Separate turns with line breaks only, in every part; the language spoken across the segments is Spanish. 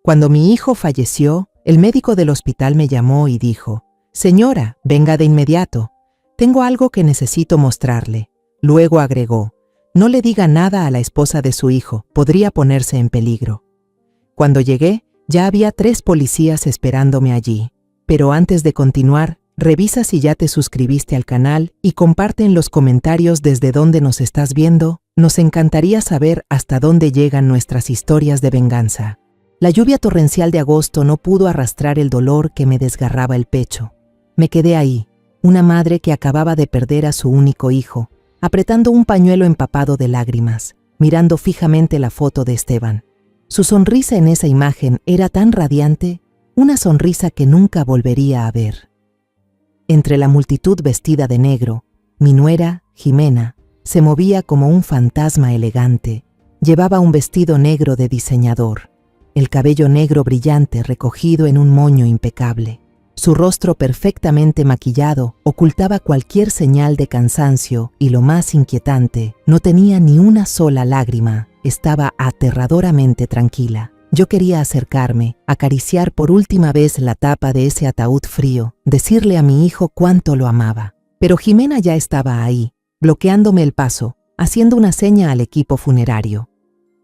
Cuando mi hijo falleció, el médico del hospital me llamó y dijo: «Señora, venga de inmediato. Tengo algo que necesito mostrarle». Luego agregó: «No le diga nada a la esposa de su hijo, podría ponerse en peligro». Cuando llegué, ya había 3 policías esperándome allí. Pero antes de continuar, revisa si ya te suscribiste al canal y comparte en los comentarios desde dónde nos estás viendo. Nos encantaría saber hasta dónde llegan nuestras historias de venganza. La lluvia torrencial de agosto no pudo arrastrar el dolor que me desgarraba el pecho. Me quedé ahí, una madre que acababa de perder a su único hijo, apretando un pañuelo empapado de lágrimas, mirando fijamente la foto de Esteban. Su sonrisa en esa imagen era tan radiante, una sonrisa que nunca volvería a ver. Entre la multitud vestida de negro, mi nuera, Jimena, se movía como un fantasma elegante. Llevaba un vestido negro de diseñador, el cabello negro brillante recogido en un moño impecable. Su rostro perfectamente maquillado ocultaba cualquier señal de cansancio y, lo más inquietante, no tenía ni una sola lágrima. Estaba aterradoramente tranquila. Yo quería acercarme, acariciar por última vez la tapa de ese ataúd frío, decirle a mi hijo cuánto lo amaba. Pero Jimena ya estaba ahí, bloqueándome el paso, haciendo una seña al equipo funerario.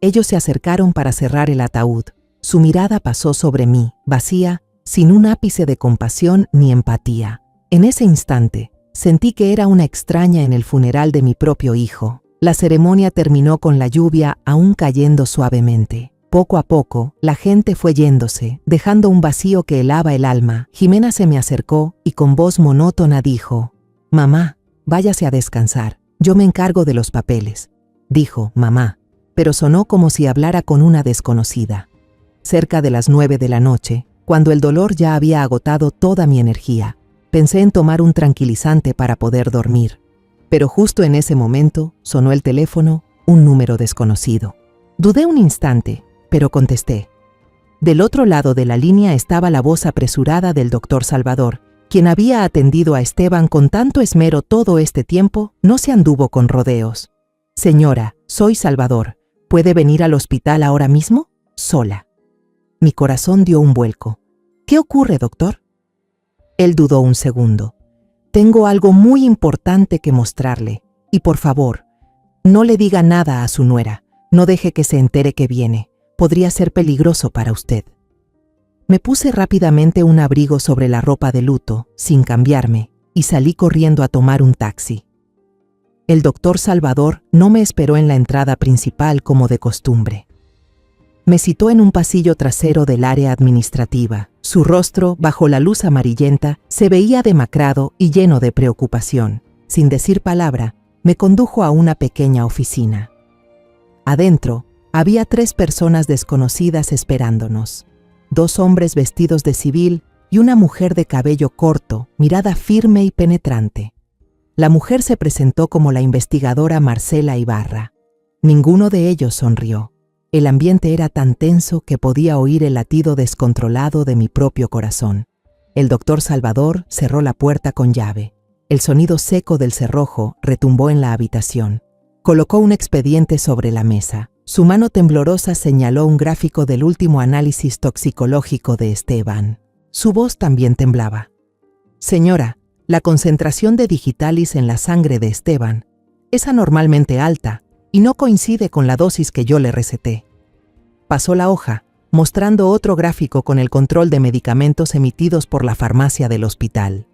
Ellos se acercaron para cerrar el ataúd. Su mirada pasó sobre mí, vacía, sin un ápice de compasión ni empatía. En ese instante, sentí que era una extraña en el funeral de mi propio hijo. La ceremonia terminó con la lluvia aún cayendo suavemente. Poco a poco, la gente fue yéndose, dejando un vacío que helaba el alma. Jimena se me acercó y con voz monótona dijo: «Mamá, váyase a descansar, yo me encargo de los papeles», dijo mamá, pero sonó como si hablara con una desconocida. Cerca de las 9 de la noche, cuando el dolor ya había agotado toda mi energía, pensé en tomar un tranquilizante para poder dormir. Pero justo en ese momento sonó el teléfono, un número desconocido. Dudé un instante, pero contesté. Del otro lado de la línea estaba la voz apresurada del doctor Salvador, quien había atendido a Esteban con tanto esmero todo este tiempo. No se anduvo con rodeos. «Señora, soy Salvador. ¿Puede venir al hospital ahora mismo? Sola». Mi corazón dio un vuelco. «¿Qué ocurre, doctor?». Él dudó un segundo. «Tengo algo muy importante que mostrarle. Y por favor, no le diga nada a su nuera. No deje que se entere que viene. Podría ser peligroso para usted». Me puse rápidamente un abrigo sobre la ropa de luto, sin cambiarme, y salí corriendo a tomar un taxi. El doctor Salvador no me esperó en la entrada principal como de costumbre. Me citó en un pasillo trasero del área administrativa. Su rostro, bajo la luz amarillenta, se veía demacrado y lleno de preocupación. Sin decir palabra, me condujo a una pequeña oficina. Adentro, había 3 personas desconocidas esperándonos. 2 hombres vestidos de civil y una mujer de cabello corto, mirada firme y penetrante. La mujer se presentó como la investigadora Marcela Ibarra. Ninguno de ellos sonrió. El ambiente era tan tenso que podía oír el latido descontrolado de mi propio corazón. El doctor Salvador cerró la puerta con llave. El sonido seco del cerrojo retumbó en la habitación. Colocó un expediente sobre la mesa. Su mano temblorosa señaló un gráfico del último análisis toxicológico de Esteban. Su voz también temblaba. «Señora, la concentración de digitalis en la sangre de Esteban es anormalmente alta y no coincide con la dosis que yo le receté». Pasó la hoja, mostrando otro gráfico con el control de medicamentos emitidos por la farmacia del hospital.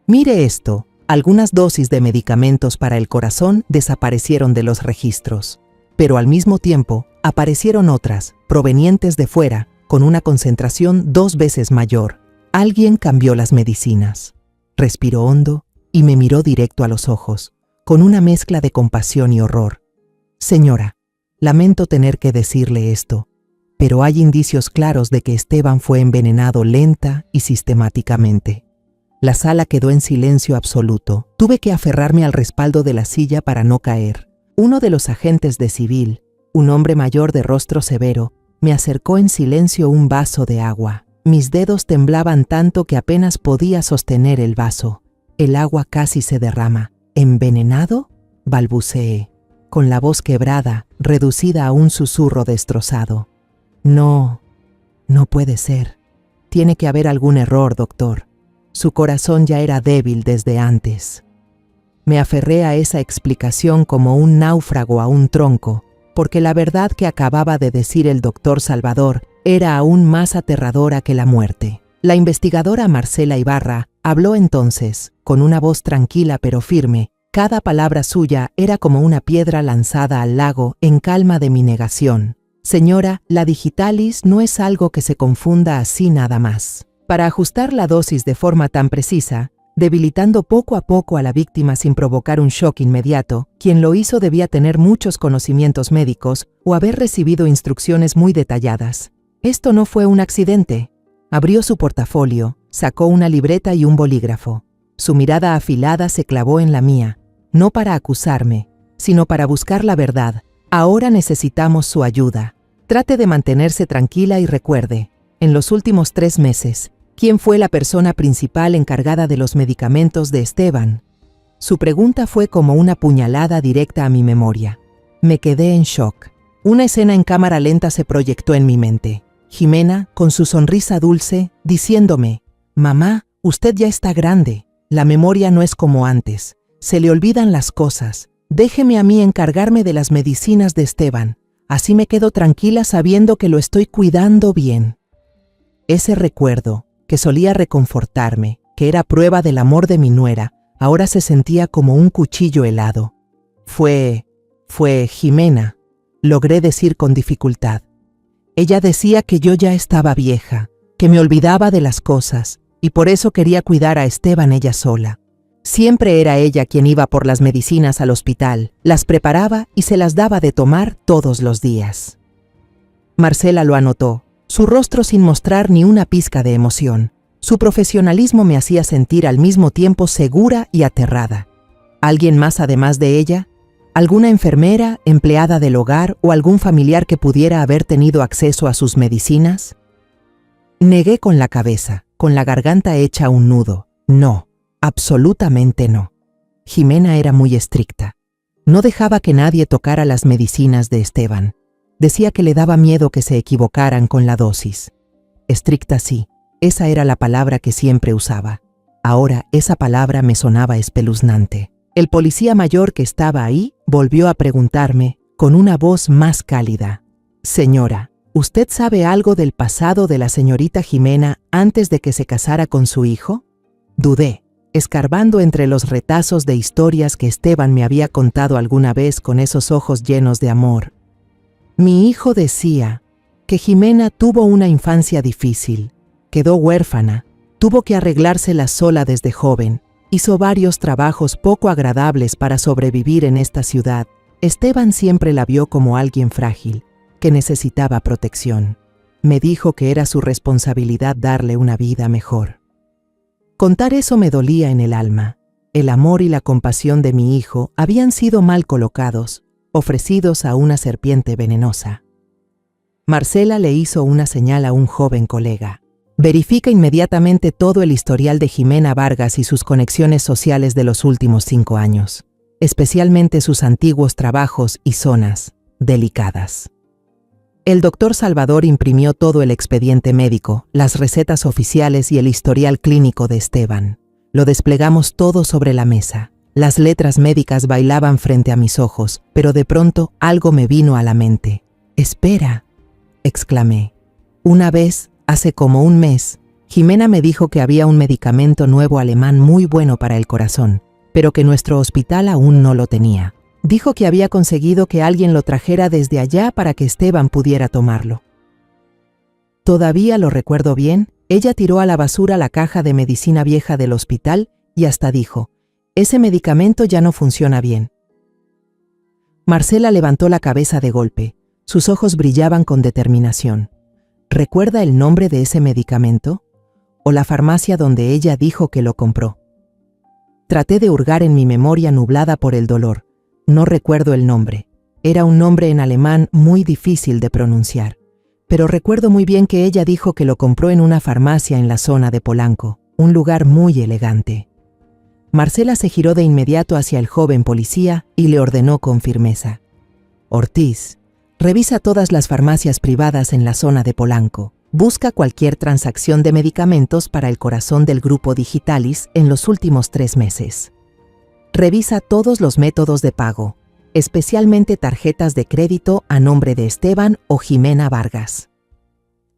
«Mire esto, algunas dosis de medicamentos para el corazón desaparecieron de los registros, pero al mismo tiempo aparecieron otras, provenientes de fuera, con una concentración 2 veces mayor. Alguien cambió las medicinas». Respiró hondo y me miró directo a los ojos, con una mezcla de compasión y horror. «Señora, lamento tener que decirle esto, pero hay indicios claros de que Esteban fue envenenado lenta y sistemáticamente». La sala quedó en silencio absoluto. Tuve que aferrarme al respaldo de la silla para no caer. Uno de los agentes de civil, un hombre mayor de rostro severo, me acercó en silencio un vaso de agua. Mis dedos temblaban tanto que apenas podía sostener el vaso. El agua casi se derrama. «¿Envenenado?», balbuceé, con la voz quebrada, reducida a un susurro destrozado. «No, No puede ser. Tiene que haber algún error, doctor. Su corazón ya era débil desde antes. Me aferré a esa explicación como un náufrago a un tronco, porque la verdad que acababa de decir el doctor Salvador era aún más aterradora que la muerte. La investigadora Marcela Ibarra habló entonces, con una voz tranquila pero firme. Cada palabra suya era como una piedra lanzada al lago en calma de mi negación. Señora, la digitalis no es algo que se confunda así nada más. Para ajustar la dosis de forma tan precisa, debilitando poco a poco a la víctima sin provocar un shock inmediato, quien lo hizo debía tener muchos conocimientos médicos o haber recibido instrucciones muy detalladas. Esto no fue un accidente. Abrió su portafolio, sacó una libreta y un bolígrafo. Su mirada afilada se clavó en la mía, no para acusarme, sino para buscar la verdad. Ahora necesitamos su ayuda. Trate de mantenerse tranquila y recuerde, en los últimos 3 meses, ¿quién fue la persona principal encargada de los medicamentos de Esteban? Su pregunta fue como una puñalada directa a mi memoria. Me quedé en shock. Una escena en cámara lenta se proyectó en mi mente. Jimena, con su sonrisa dulce, diciéndome, «Mamá, usted ya está grande. La memoria no es como antes. Se le olvidan las cosas. Déjeme a mí encargarme de las medicinas de Esteban. Así me quedo tranquila sabiendo que lo estoy cuidando bien». Ese recuerdo, que solía reconfortarme, que era prueba del amor de mi nuera, ahora se sentía como un cuchillo helado. Fue Jimena, logré decir con dificultad. Ella decía que yo ya estaba vieja, que me olvidaba de las cosas, y por eso quería cuidar a Esteban ella sola. Siempre era ella quien iba por las medicinas al hospital, las preparaba y se las daba de tomar todos los días. Marcela lo anotó, su rostro sin mostrar ni una pizca de emoción. Su profesionalismo me hacía sentir al mismo tiempo segura y aterrada. ¿Alguien más además de ella? ¿Alguna enfermera, empleada del hogar o algún familiar que pudiera haber tenido acceso a sus medicinas? Negué con la cabeza, con la garganta hecha un nudo. No, absolutamente no. Jimena era muy estricta. No dejaba que nadie tocara las medicinas de Esteban. Decía que le daba miedo que se equivocaran con la dosis. Estricta sí, esa era la palabra que siempre usaba. Ahora esa palabra me sonaba espeluznante. El policía mayor que estaba ahí volvió a preguntarme con una voz más cálida. «Señora, ¿usted sabe algo del pasado de la señorita Jimena antes de que se casara con su hijo?» Dudé, escarbando entre los retazos de historias que Esteban me había contado alguna vez con esos ojos llenos de amor. Mi hijo decía que Jimena tuvo una infancia difícil, quedó huérfana, tuvo que arreglársela sola desde joven, hizo varios trabajos poco agradables para sobrevivir en esta ciudad. Esteban siempre la vio como alguien frágil, que necesitaba protección. Me dijo que era su responsabilidad darle una vida mejor. Contar eso me dolía en el alma. El amor y la compasión de mi hijo habían sido mal colocados, ofrecidos a una serpiente venenosa. Marcela le hizo una señal a un joven colega. Verifica inmediatamente todo el historial de Jimena Vargas y sus conexiones sociales de los últimos 5 años, especialmente sus antiguos trabajos y zonas delicadas. El doctor Salvador imprimió todo el expediente médico, las recetas oficiales y el historial clínico de Esteban. Lo desplegamos todo sobre la mesa. Las letras médicas bailaban frente a mis ojos, pero de pronto algo me vino a la mente. «Espera», exclamé. Una vez, hace como un mes, Jimena me dijo que había un medicamento nuevo alemán muy bueno para el corazón, pero que nuestro hospital aún no lo tenía. Dijo que había conseguido que alguien lo trajera desde allá para que Esteban pudiera tomarlo. Todavía lo recuerdo bien, ella tiró a la basura la caja de medicina vieja del hospital y hasta dijo, «Ese medicamento ya no funciona bien». Marcela levantó la cabeza de golpe, sus ojos brillaban con determinación. ¿Recuerda el nombre de ese medicamento? ¿O la farmacia donde ella dijo que lo compró? Traté de hurgar en mi memoria nublada por el dolor. No recuerdo el nombre. Era un nombre en alemán muy difícil de pronunciar. Pero recuerdo muy bien que ella dijo que lo compró en una farmacia en la zona de Polanco, un lugar muy elegante. Marcela se giró de inmediato hacia el joven policía y le ordenó con firmeza. «Ortiz, revisa todas las farmacias privadas en la zona de Polanco. Busca cualquier transacción de medicamentos para el corazón del grupo Digitalis en los últimos 3 meses. Revisa todos los métodos de pago, especialmente tarjetas de crédito a nombre de Esteban o Jimena Vargas.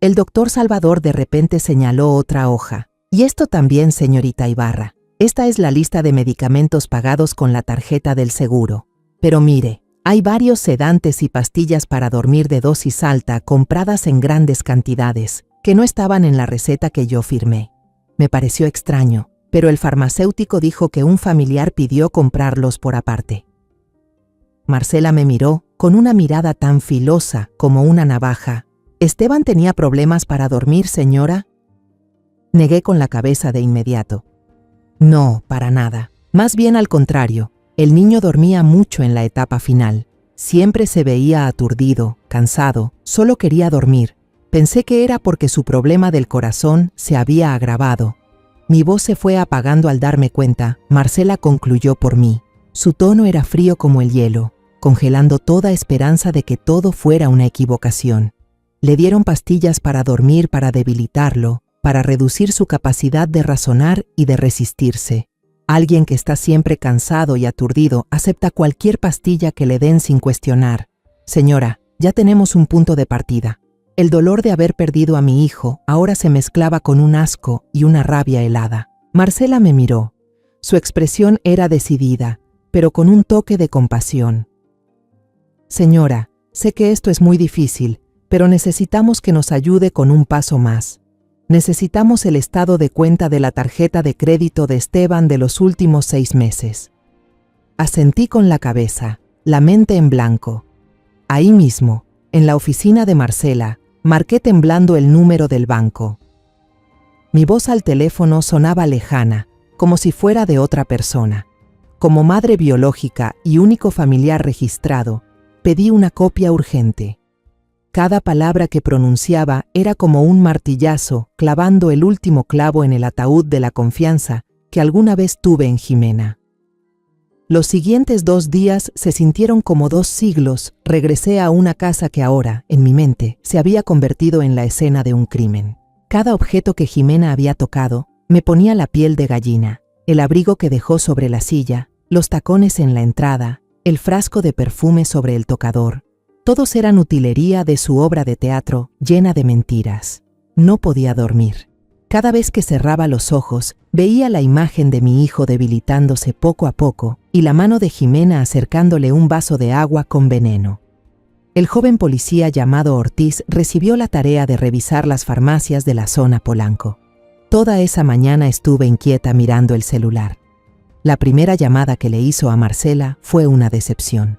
El doctor Salvador de repente señaló otra hoja. Y esto también, señorita Ibarra. Esta es la lista de medicamentos pagados con la tarjeta del seguro. Pero mire, hay varios sedantes y pastillas para dormir de dosis alta compradas en grandes cantidades, que no estaban en la receta que yo firmé. Me pareció extraño, pero el farmacéutico dijo que un familiar pidió comprarlos por aparte. Marcela me miró con una mirada tan filosa como una navaja. ¿Esteban tenía problemas para dormir, señora? Negué con la cabeza de inmediato. No, para nada. Más bien al contrario, el niño dormía mucho en la etapa final. Siempre se veía aturdido, cansado, solo quería dormir. Pensé que era porque su problema del corazón se había agravado. Mi voz se fue apagando al darme cuenta. Marcela concluyó por mí. Su tono era frío como el hielo, congelando toda esperanza de que todo fuera una equivocación. Le dieron pastillas para dormir para debilitarlo, para reducir su capacidad de razonar y de resistirse. Alguien que está siempre cansado y aturdido acepta cualquier pastilla que le den sin cuestionar. Señora, ya tenemos un punto de partida. El dolor de haber perdido a mi hijo ahora se mezclaba con un asco y una rabia helada. Marcela me miró. Su expresión era decidida, pero con un toque de compasión. Señora, sé que esto es muy difícil, pero necesitamos que nos ayude con un paso más. Necesitamos el estado de cuenta de la tarjeta de crédito de Esteban de los últimos 6 meses. Asentí con la cabeza, la mente en blanco. Ahí mismo, en la oficina de Marcela, marqué temblando el número del banco. Mi voz al teléfono sonaba lejana, como si fuera de otra persona. Como madre biológica y único familiar registrado, pedí una copia urgente. Cada palabra que pronunciaba era como un martillazo clavando el último clavo en el ataúd de la confianza que alguna vez tuve en Jimena. Los siguientes 2 días se sintieron como 2 siglos. Regresé a una casa que ahora, en mi mente, se había convertido en la escena de un crimen. Cada objeto que Jimena había tocado me ponía la piel de gallina. El abrigo que dejó sobre la silla, los tacones en la entrada, el frasco de perfume sobre el tocador. Todos eran utilería de su obra de teatro llena de mentiras. No podía dormir. Cada vez que cerraba los ojos, veía la imagen de mi hijo debilitándose poco a poco y la mano de Jimena acercándole un vaso de agua con veneno. El joven policía llamado Ortiz recibió la tarea de revisar las farmacias de la zona Polanco. Toda esa mañana estuve inquieta mirando el celular. La primera llamada que le hizo a Marcela fue una decepción.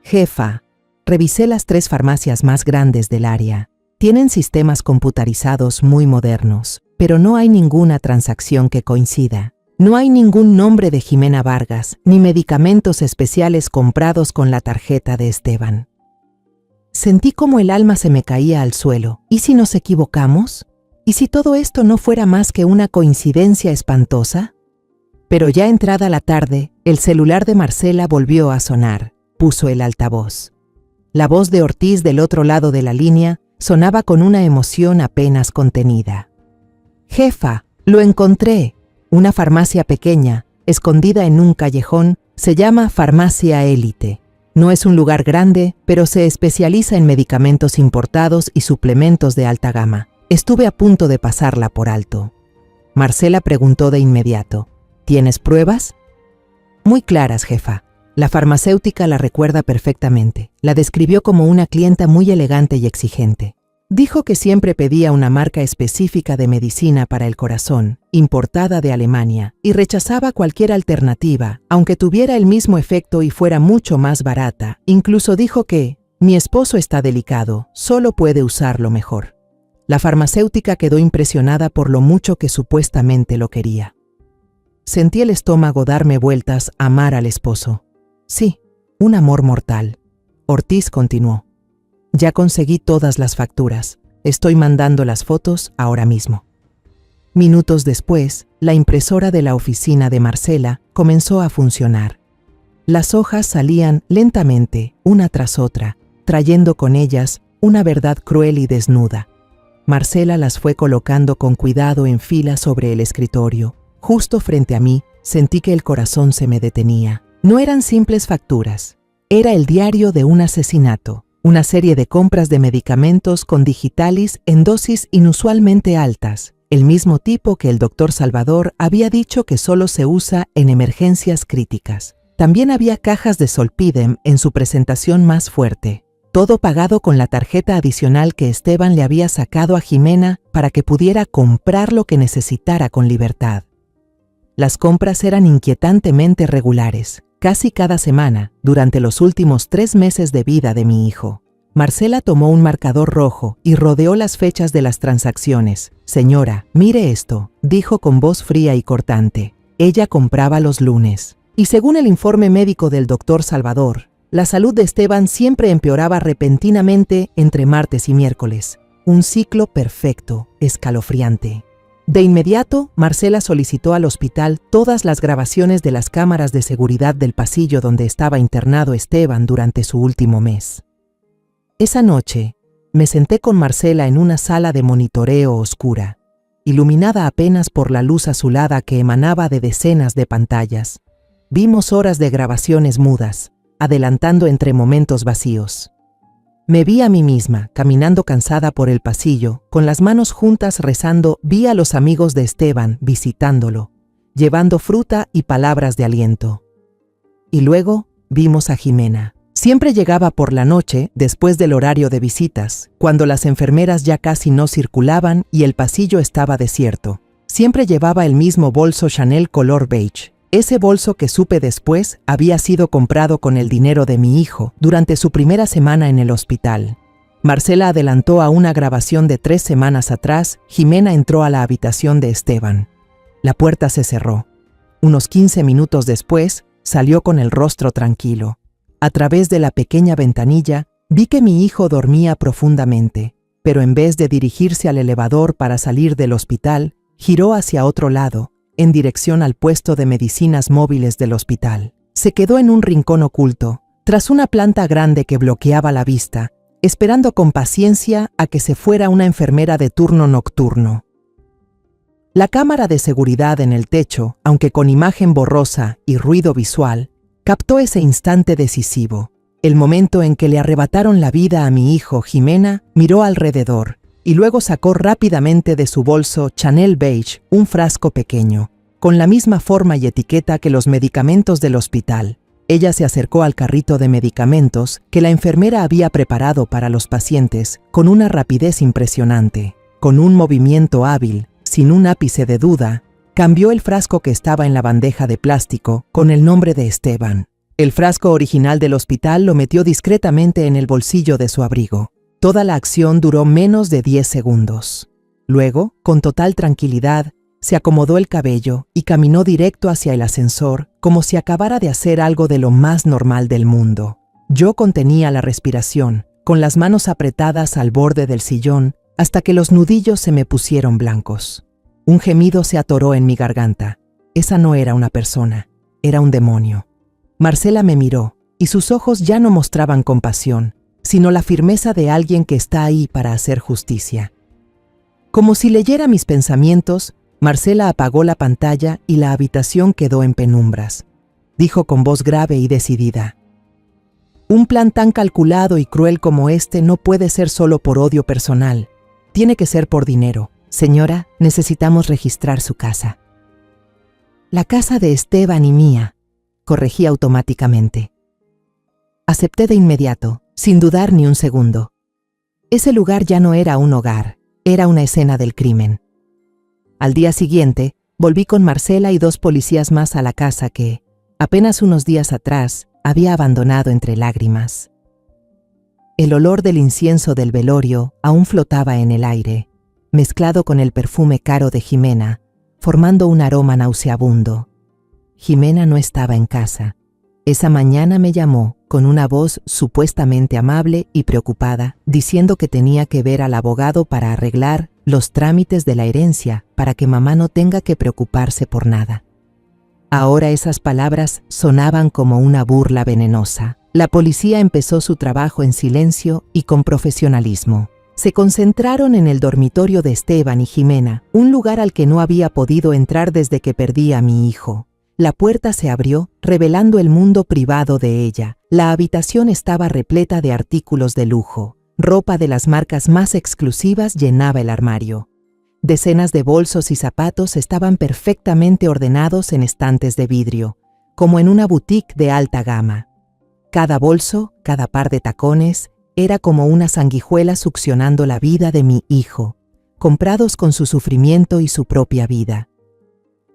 Jefa, revisé las 3 farmacias más grandes del área. Tienen sistemas computarizados muy modernos, pero no hay ninguna transacción que coincida. No hay ningún nombre de Jimena Vargas, ni medicamentos especiales comprados con la tarjeta de Esteban. Sentí como el alma se me caía al suelo. ¿Y si nos equivocamos? ¿Y si todo esto no fuera más que una coincidencia espantosa? Pero ya entrada la tarde, el celular de Marcela volvió a sonar. Puso el altavoz. La voz de Ortiz del otro lado de la línea sonaba con una emoción apenas contenida. Jefa, lo encontré. Una farmacia pequeña, escondida en un callejón, se llama Farmacia Élite. No es un lugar grande, pero se especializa en medicamentos importados y suplementos de alta gama. Estuve a punto de pasarla por alto. Marcela preguntó de inmediato, ¿tienes pruebas? Muy claras, jefa. La farmacéutica la recuerda perfectamente. La describió como una clienta muy elegante y exigente. Dijo que siempre pedía una marca específica de medicina para el corazón, importada de Alemania, y rechazaba cualquier alternativa, aunque tuviera el mismo efecto y fuera mucho más barata. Incluso dijo que, mi esposo está delicado, solo puede usarlo mejor. La farmacéutica quedó impresionada por lo mucho que supuestamente lo quería. Sentí el estómago darme vueltas a amar al esposo. Sí, un amor mortal. Ortiz continuó. Ya conseguí todas las facturas. Estoy mandando las fotos ahora mismo. Minutos después, la impresora de la oficina de Marcela comenzó a funcionar. Las hojas salían lentamente, una tras otra, trayendo con ellas una verdad cruel y desnuda. Marcela las fue colocando con cuidado en fila sobre el escritorio. Justo frente a mí, sentí que el corazón se me detenía. No eran simples facturas. Era el diario de un asesinato. Una serie de compras de medicamentos con digitalis en dosis inusualmente altas. El mismo tipo que el doctor Salvador había dicho que solo se usa en emergencias críticas. También había cajas de Zolpidem en su presentación más fuerte. Todo pagado con la tarjeta adicional que Esteban le había sacado a Jimena para que pudiera comprar lo que necesitara con libertad. Las compras eran inquietantemente regulares, casi cada semana, durante los últimos 3 meses de vida de mi hijo. Marcela tomó un marcador rojo y rodeó las fechas de las transacciones. «Señora, mire esto», dijo con voz fría y cortante. Ella compraba los lunes. Y según el informe médico del doctor Salvador, la salud de Esteban siempre empeoraba repentinamente entre martes y miércoles. Un ciclo perfecto, escalofriante. De inmediato, Marcela solicitó al hospital todas las grabaciones de las cámaras de seguridad del pasillo donde estaba internado Esteban durante su último mes. Esa noche, me senté con Marcela en una sala de monitoreo oscura, iluminada apenas por la luz azulada que emanaba de decenas de pantallas. Vimos horas de grabaciones mudas, adelantando entre momentos vacíos. Me vi a mí misma, caminando cansada por el pasillo, con las manos juntas rezando. Vi a los amigos de Esteban visitándolo, llevando fruta y palabras de aliento. Y luego vimos a Jimena. Siempre llegaba por la noche, después del horario de visitas, cuando las enfermeras ya casi no circulaban y el pasillo estaba desierto. Siempre llevaba el mismo bolso Chanel color beige. Ese bolso que supe después había sido comprado con el dinero de mi hijo durante su primera semana en el hospital. Marcela adelantó a una grabación de 3 semanas atrás. Jimena entró a la habitación de Esteban. La puerta se cerró. Unos 15 minutos después, salió con el rostro tranquilo. A través de la pequeña ventanilla, vi que mi hijo dormía profundamente, pero en vez de dirigirse al elevador para salir del hospital, giró hacia otro lado, en dirección al puesto de medicinas móviles del hospital. Se quedó en un rincón oculto, tras una planta grande que bloqueaba la vista, esperando con paciencia a que se fuera una enfermera de turno nocturno. La cámara de seguridad en el techo, aunque con imagen borrosa y ruido visual, captó ese instante decisivo, el momento en que le arrebataron la vida a mi hijo. Jimena miró alrededor y luego sacó rápidamente de su bolso Chanel beige un frasco pequeño, con la misma forma y etiqueta que los medicamentos del hospital. Ella se acercó al carrito de medicamentos que la enfermera había preparado para los pacientes con una rapidez impresionante. Con un movimiento hábil, sin un ápice de duda, cambió el frasco que estaba en la bandeja de plástico con el nombre de Esteban. El frasco original del hospital lo metió discretamente en el bolsillo de su abrigo. Toda la acción duró menos de 10 segundos. Luego, con total tranquilidad, se acomodó el cabello y caminó directo hacia el ascensor, como si acabara de hacer algo de lo más normal del mundo. Yo contenía la respiración, con las manos apretadas al borde del sillón, hasta que los nudillos se me pusieron blancos. Un gemido se atoró en mi garganta. Esa no era una persona, era un demonio. Marcela me miró, y sus ojos ya no mostraban compasión, sino la firmeza de alguien que está ahí para hacer justicia. Como si leyera mis pensamientos, Marcela apagó la pantalla y la habitación quedó en penumbras. Dijo con voz grave y decidida: «Un plan tan calculado y cruel como este no puede ser solo por odio personal. Tiene que ser por dinero. Señora, necesitamos registrar su casa». «La casa de Esteban y mía», corregí automáticamente. Acepté de inmediato, sin dudar ni un segundo. Ese lugar ya no era un hogar, era una escena del crimen. Al día siguiente, volví con Marcela y 2 policías más a la casa que, apenas unos días atrás, había abandonado entre lágrimas. El olor del incienso del velorio aún flotaba en el aire, mezclado con el perfume caro de Jimena, formando un aroma nauseabundo. Jimena no estaba en casa. Esa mañana me llamó con una voz supuestamente amable y preocupada, diciendo que tenía que ver al abogado para arreglar los trámites de la herencia para que mamá no tenga que preocuparse por nada. Ahora esas palabras sonaban como una burla venenosa. La policía empezó su trabajo en silencio y con profesionalismo. Se concentraron en el dormitorio de Esteban y Jimena, un lugar al que no había podido entrar desde que perdí a mi hijo. La puerta se abrió, revelando el mundo privado de ella. La habitación estaba repleta de artículos de lujo. Ropa de las marcas más exclusivas llenaba el armario. Decenas de bolsos y zapatos estaban perfectamente ordenados en estantes de vidrio, como en una boutique de alta gama. Cada bolso, cada par de tacones, era como una sanguijuela succionando la vida de mi hijo, comprados con su sufrimiento y su propia vida.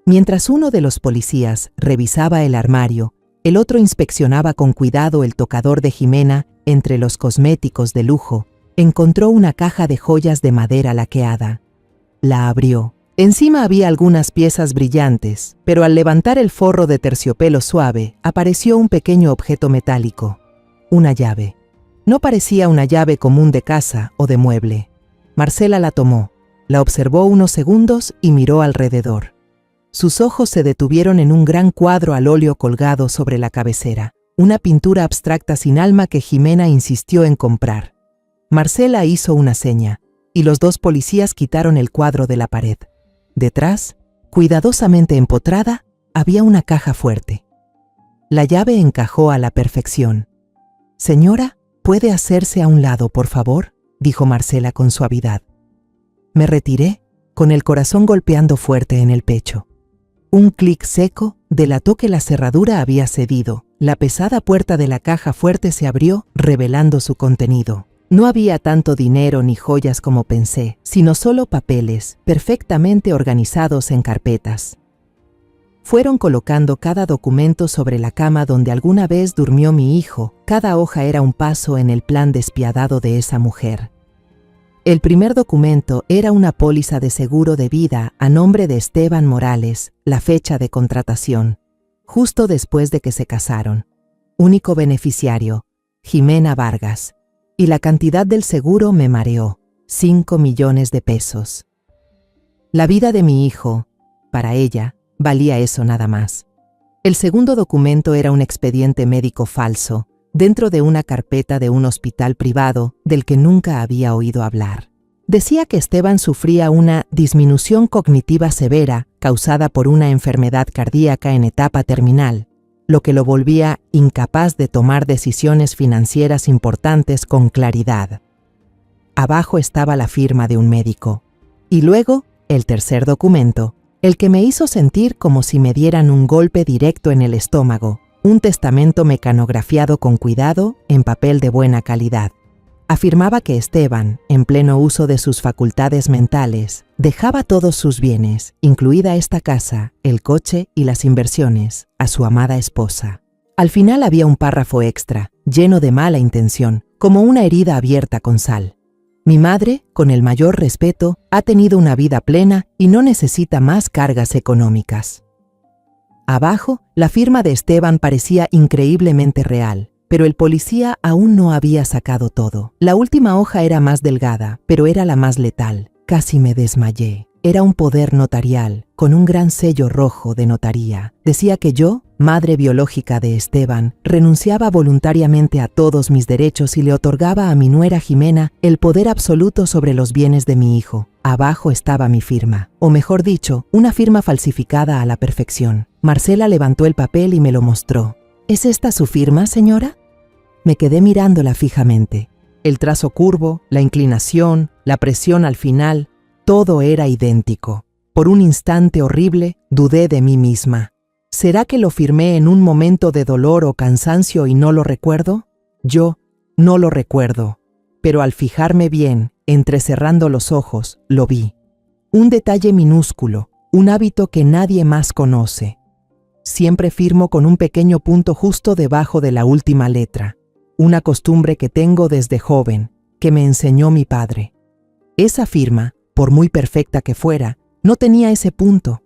Mientras uno de los policías revisaba el armario, el otro inspeccionaba con cuidado el tocador de Jimena. Entre los cosméticos de lujo, encontró una caja de joyas de madera laqueada. La abrió. Encima había algunas piezas brillantes, pero al levantar el forro de terciopelo suave, apareció un pequeño objeto metálico. Una llave. No parecía una llave común de casa o de mueble. Marcela la tomó, la observó unos segundos y miró alrededor. Sus ojos se detuvieron en un gran cuadro al óleo colgado sobre la cabecera, una pintura abstracta sin alma que Jimena insistió en comprar. Marcela hizo una seña, y los dos policías quitaron el cuadro de la pared. Detrás, cuidadosamente empotrada, había una caja fuerte. La llave encajó a la perfección. «Señora, ¿puede hacerse a un lado, por favor?», dijo Marcela con suavidad. Me retiré, con el corazón golpeando fuerte en el pecho. Un clic seco delató que la cerradura había cedido. La pesada puerta de la caja fuerte se abrió, revelando su contenido. No había tanto dinero ni joyas como pensé, sino solo papeles, perfectamente organizados en carpetas. Fueron colocando cada documento sobre la cama donde alguna vez durmió mi hijo. Cada hoja era un paso en el plan despiadado de esa mujer. El primer documento era una póliza de seguro de vida a nombre de Esteban Morales, la fecha de contratación, justo después de que se casaron. Único beneficiario, Jimena Vargas. Y la cantidad del seguro me mareó, 5 millones de pesos. La vida de mi hijo, para ella, valía eso nada más. El segundo documento era un expediente médico falso, dentro de una carpeta de un hospital privado del que nunca había oído hablar. Decía que Esteban sufría una disminución cognitiva severa causada por una enfermedad cardíaca en etapa terminal, lo que lo volvía incapaz de tomar decisiones financieras importantes con claridad. Abajo estaba la firma de un médico. Y luego, el tercer documento, el que me hizo sentir como si me dieran un golpe directo en el estómago, un testamento mecanografiado con cuidado en papel de buena calidad. Afirmaba que Esteban, en pleno uso de sus facultades mentales, dejaba todos sus bienes, incluida esta casa, el coche y las inversiones, a su amada esposa. Al final había un párrafo extra, lleno de mala intención, como una herida abierta con sal. Mi madre, con el mayor respeto, ha tenido una vida plena y no necesita más cargas económicas. Abajo, la firma de Esteban parecía increíblemente real, pero el policía aún no había sacado todo. La última hoja era más delgada, pero era la más letal. Casi me desmayé. Era un poder notarial, con un gran sello rojo de notaría. Decía que yo, madre biológica de Esteban, renunciaba voluntariamente a todos mis derechos y le otorgaba a mi nuera Jimena el poder absoluto sobre los bienes de mi hijo. Abajo estaba mi firma, o mejor dicho, una firma falsificada a la perfección. Marcela levantó el papel y me lo mostró. ¿Es esta su firma, señora? Me quedé mirándola fijamente. El trazo curvo, la inclinación, la presión al final, todo era idéntico. Por un instante horrible, dudé de mí misma. ¿Será que lo firmé en un momento de dolor o cansancio y no lo recuerdo? Yo no lo recuerdo, pero al fijarme bien, entrecerrando los ojos, lo vi. Un detalle minúsculo, un hábito que nadie más conoce. Siempre firmo con un pequeño punto justo debajo de la última letra. Una costumbre que tengo desde joven, que me enseñó mi padre. Esa firma, por muy perfecta que fuera, no tenía ese punto.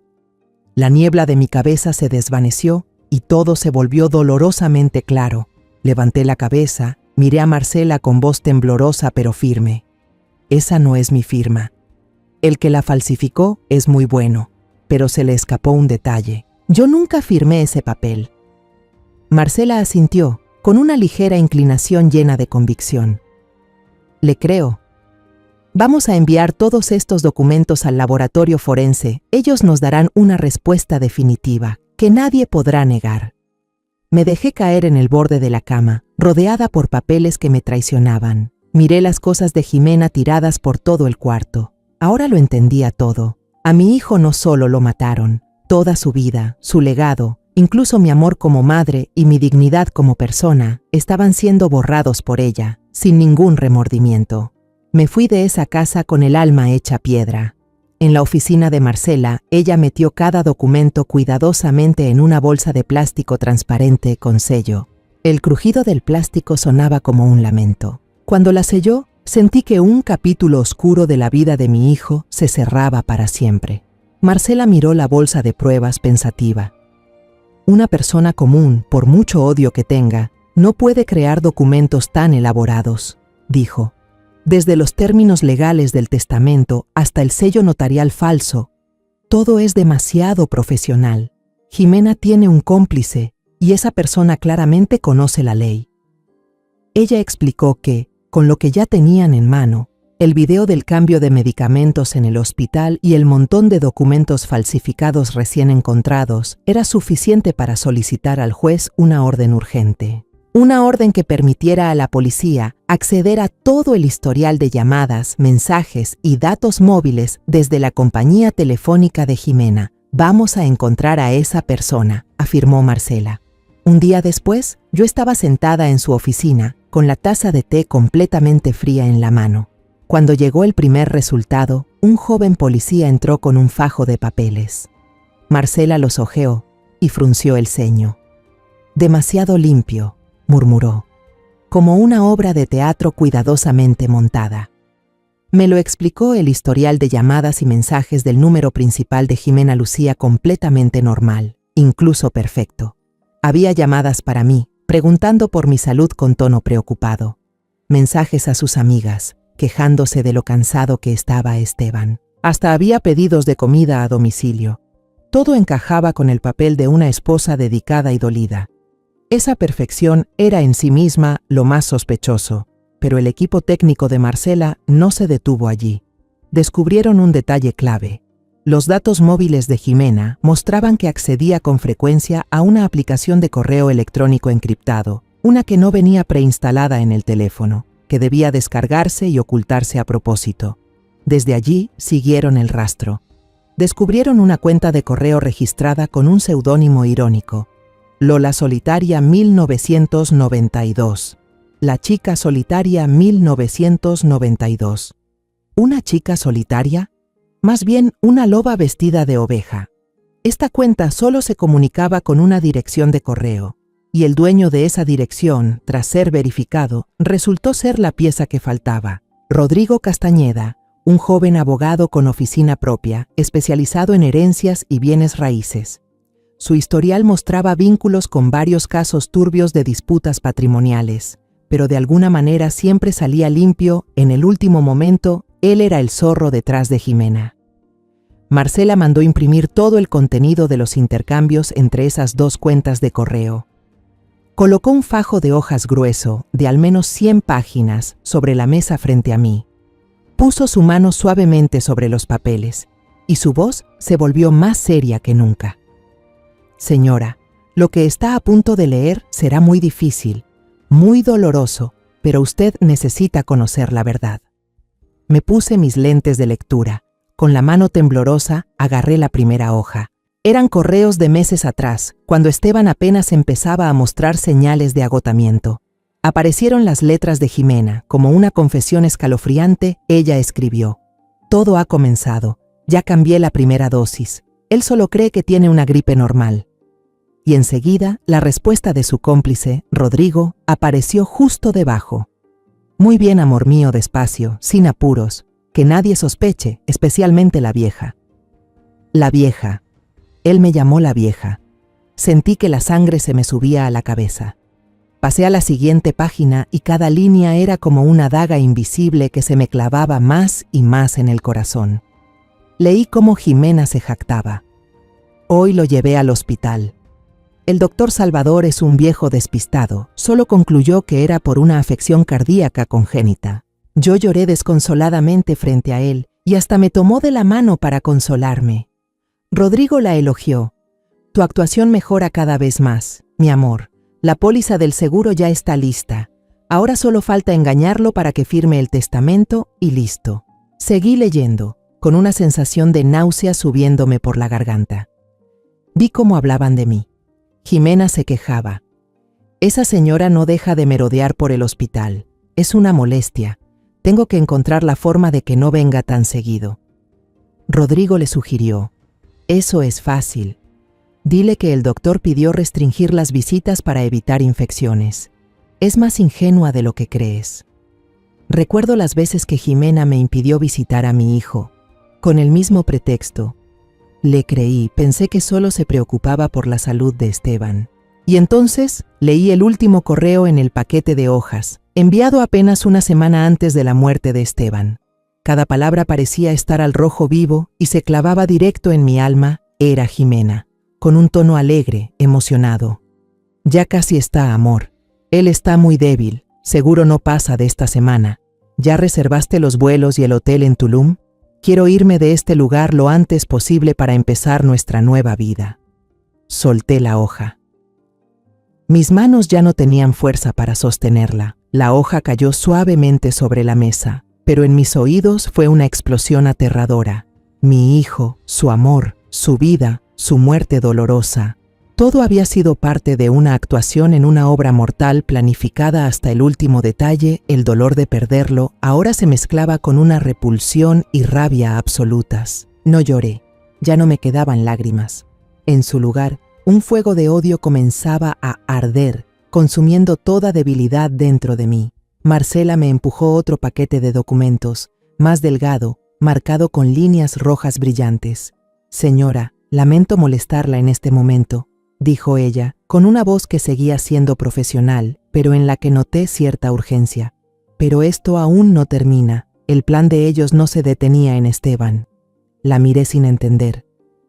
La niebla de mi cabeza se desvaneció y todo se volvió dolorosamente claro. Levanté la cabeza, miré a Marcela con voz temblorosa pero firme. Esa no es mi firma. El que la falsificó es muy bueno, pero se le escapó un detalle. Yo nunca firmé ese papel. Marcela asintió, con una ligera inclinación llena de convicción. Le creo. Vamos a enviar todos estos documentos al laboratorio forense. Ellos nos darán una respuesta definitiva, que nadie podrá negar. Me dejé caer en el borde de la cama, rodeada por papeles que me traicionaban. Miré las cosas de Jimena tiradas por todo el cuarto. Ahora lo entendía todo. A mi hijo no solo lo mataron, toda su vida, su legado, incluso mi amor como madre y mi dignidad como persona, estaban siendo borrados por ella, sin ningún remordimiento. Me fui de esa casa con el alma hecha piedra. En la oficina de Marcela, ella metió cada documento cuidadosamente en una bolsa de plástico transparente con sello. El crujido del plástico sonaba como un lamento. Cuando la selló, sentí que un capítulo oscuro de la vida de mi hijo se cerraba para siempre. Marcela miró la bolsa de pruebas pensativa. Una persona común, por mucho odio que tenga, no puede crear documentos tan elaborados, dijo. Desde los términos legales del testamento hasta el sello notarial falso, todo es demasiado profesional. Jimena tiene un cómplice y esa persona claramente conoce la ley. Ella explicó que, con lo que ya tenían en mano, el video del cambio de medicamentos en el hospital y el montón de documentos falsificados recién encontrados, era suficiente para solicitar al juez una orden urgente. Una orden que permitiera a la policía acceder a todo el historial de llamadas, mensajes y datos móviles desde la compañía telefónica de Jimena. Vamos a encontrar a esa persona, afirmó Marcela. Un día después, yo estaba sentada en su oficina, con la taza de té completamente fría en la mano. Cuando llegó el primer resultado, un joven policía entró con un fajo de papeles. Marcela los hojeó y frunció el ceño. Demasiado limpio, murmuró, como una obra de teatro cuidadosamente montada. Me lo explicó el historial de llamadas y mensajes del número principal de Jimena Lucía completamente normal, incluso perfecto. Había llamadas para mí, preguntando por mi salud con tono preocupado. Mensajes a sus amigas, quejándose de lo cansado que estaba Esteban. Hasta había pedidos de comida a domicilio. Todo encajaba con el papel de una esposa dedicada y dolida. Esa perfección era en sí misma lo más sospechoso, pero el equipo técnico de Marcela no se detuvo allí. Descubrieron un detalle clave. Los datos móviles de Jimena mostraban que accedía con frecuencia a una aplicación de correo electrónico encriptado, una que no venía preinstalada en el teléfono, que debía descargarse y ocultarse a propósito. Desde allí siguieron el rastro. Descubrieron una cuenta de correo registrada con un seudónimo irónico. Lola Solitaria 1992. La chica solitaria 1992. ¿Una chica solitaria? Más bien una loba vestida de oveja. Esta cuenta solo se comunicaba con una dirección de correo, y el dueño de esa dirección, tras ser verificado, resultó ser la pieza que faltaba. Rodrigo Castañeda, un joven abogado con oficina propia, especializado en herencias y bienes raíces. Su historial mostraba vínculos con varios casos turbios de disputas patrimoniales, pero de alguna manera siempre salía limpio. En el último momento, él era el zorro detrás de Jimena. Marcela mandó imprimir todo el contenido de los intercambios entre esas dos cuentas de correo. Colocó un fajo de hojas grueso, de al menos 100 páginas, sobre la mesa frente a mí. Puso su mano suavemente sobre los papeles, y su voz se volvió más seria que nunca. Señora, lo que está a punto de leer será muy difícil, muy doloroso, pero usted necesita conocer la verdad. Me puse mis lentes de lectura. Con la mano temblorosa, agarré la primera hoja. Eran correos de meses atrás, cuando Esteban apenas empezaba a mostrar señales de agotamiento. Aparecieron las letras de Jimena. Como una confesión escalofriante, ella escribió: Todo ha comenzado. Ya cambié la primera dosis. Él solo cree que tiene una gripe normal. Y enseguida, la respuesta de su cómplice, Rodrigo, apareció justo debajo. Muy bien, amor mío, despacio, sin apuros. Que nadie sospeche, especialmente la vieja. La vieja. Él me llamó la vieja. Sentí que la sangre se me subía a la cabeza. Pasé a la siguiente página y cada línea era como una daga invisible que se me clavaba más y más en el corazón. Leí cómo Jimena se jactaba. Hoy lo llevé al hospital. El doctor Salvador es un viejo despistado, solo concluyó que era por una afección cardíaca congénita. Yo lloré desconsoladamente frente a él y hasta me tomó de la mano para consolarme. Rodrigo la elogió. Tu actuación mejora cada vez más, mi amor. La póliza del seguro ya está lista. Ahora solo falta engañarlo para que firme el testamento y listo. Seguí leyendo, con una sensación de náusea subiéndome por la garganta. Vi cómo hablaban de mí. Jimena se quejaba. Esa señora no deja de merodear por el hospital. Es una molestia. Tengo que encontrar la forma de que no venga tan seguido. Rodrigo le sugirió. Eso es fácil. Dile que el doctor pidió restringir las visitas para evitar infecciones. Es más ingenua de lo que crees. Recuerdo las veces que Jimena me impidió visitar a mi hijo, con el mismo pretexto. Le creí, pensé que solo se preocupaba por la salud de Esteban. Y entonces leí el último correo en el paquete de hojas, enviado apenas una semana antes de la muerte de Esteban. Cada palabra parecía estar al rojo vivo y se clavaba directo en mi alma. Era Jimena, con un tono alegre, emocionado. Ya casi está, amor. Él está muy débil, seguro no pasa de esta semana. ¿Ya reservaste los vuelos y el hotel en Tulum? Quiero irme de este lugar lo antes posible para empezar nuestra nueva vida. Solté la hoja. Mis manos ya no tenían fuerza para sostenerla. La hoja cayó suavemente sobre la mesa, pero en mis oídos fue una explosión aterradora. Mi hijo, su amor, su vida, su muerte dolorosa. Todo había sido parte de una actuación en una obra mortal planificada hasta el último detalle. El dolor de perderlo ahora se mezclaba con una repulsión y rabia absolutas. No lloré, ya no me quedaban lágrimas. En su lugar, un fuego de odio comenzaba a arder, consumiendo toda debilidad dentro de mí. Marcela me empujó otro paquete de documentos, más delgado, marcado con líneas rojas brillantes. Señora, lamento molestarla en este momento, dijo ella, con una voz que seguía siendo profesional, pero en la que noté cierta urgencia. Pero esto aún no termina. El plan de ellos no se detenía en Esteban. La miré sin entender.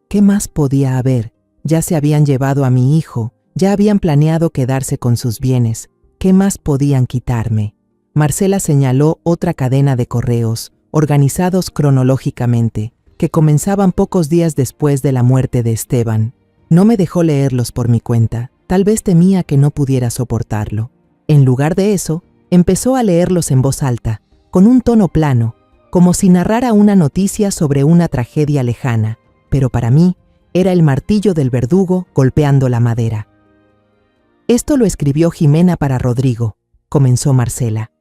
¿Qué más podía haber? Ya se habían llevado a mi hijo, ya habían planeado quedarse con sus bienes. ¿Qué más podían quitarme? Marcela señaló otra cadena de correos, organizados cronológicamente, que comenzaban pocos días después de la muerte de Esteban. No me dejó leerlos por mi cuenta, tal vez temía que no pudiera soportarlo. En lugar de eso, empezó a leerlos en voz alta, con un tono plano, como si narrara una noticia sobre una tragedia lejana, pero para mí era el martillo del verdugo golpeando la madera. Esto lo escribió Jimena para Rodrigo, comenzó Marcela.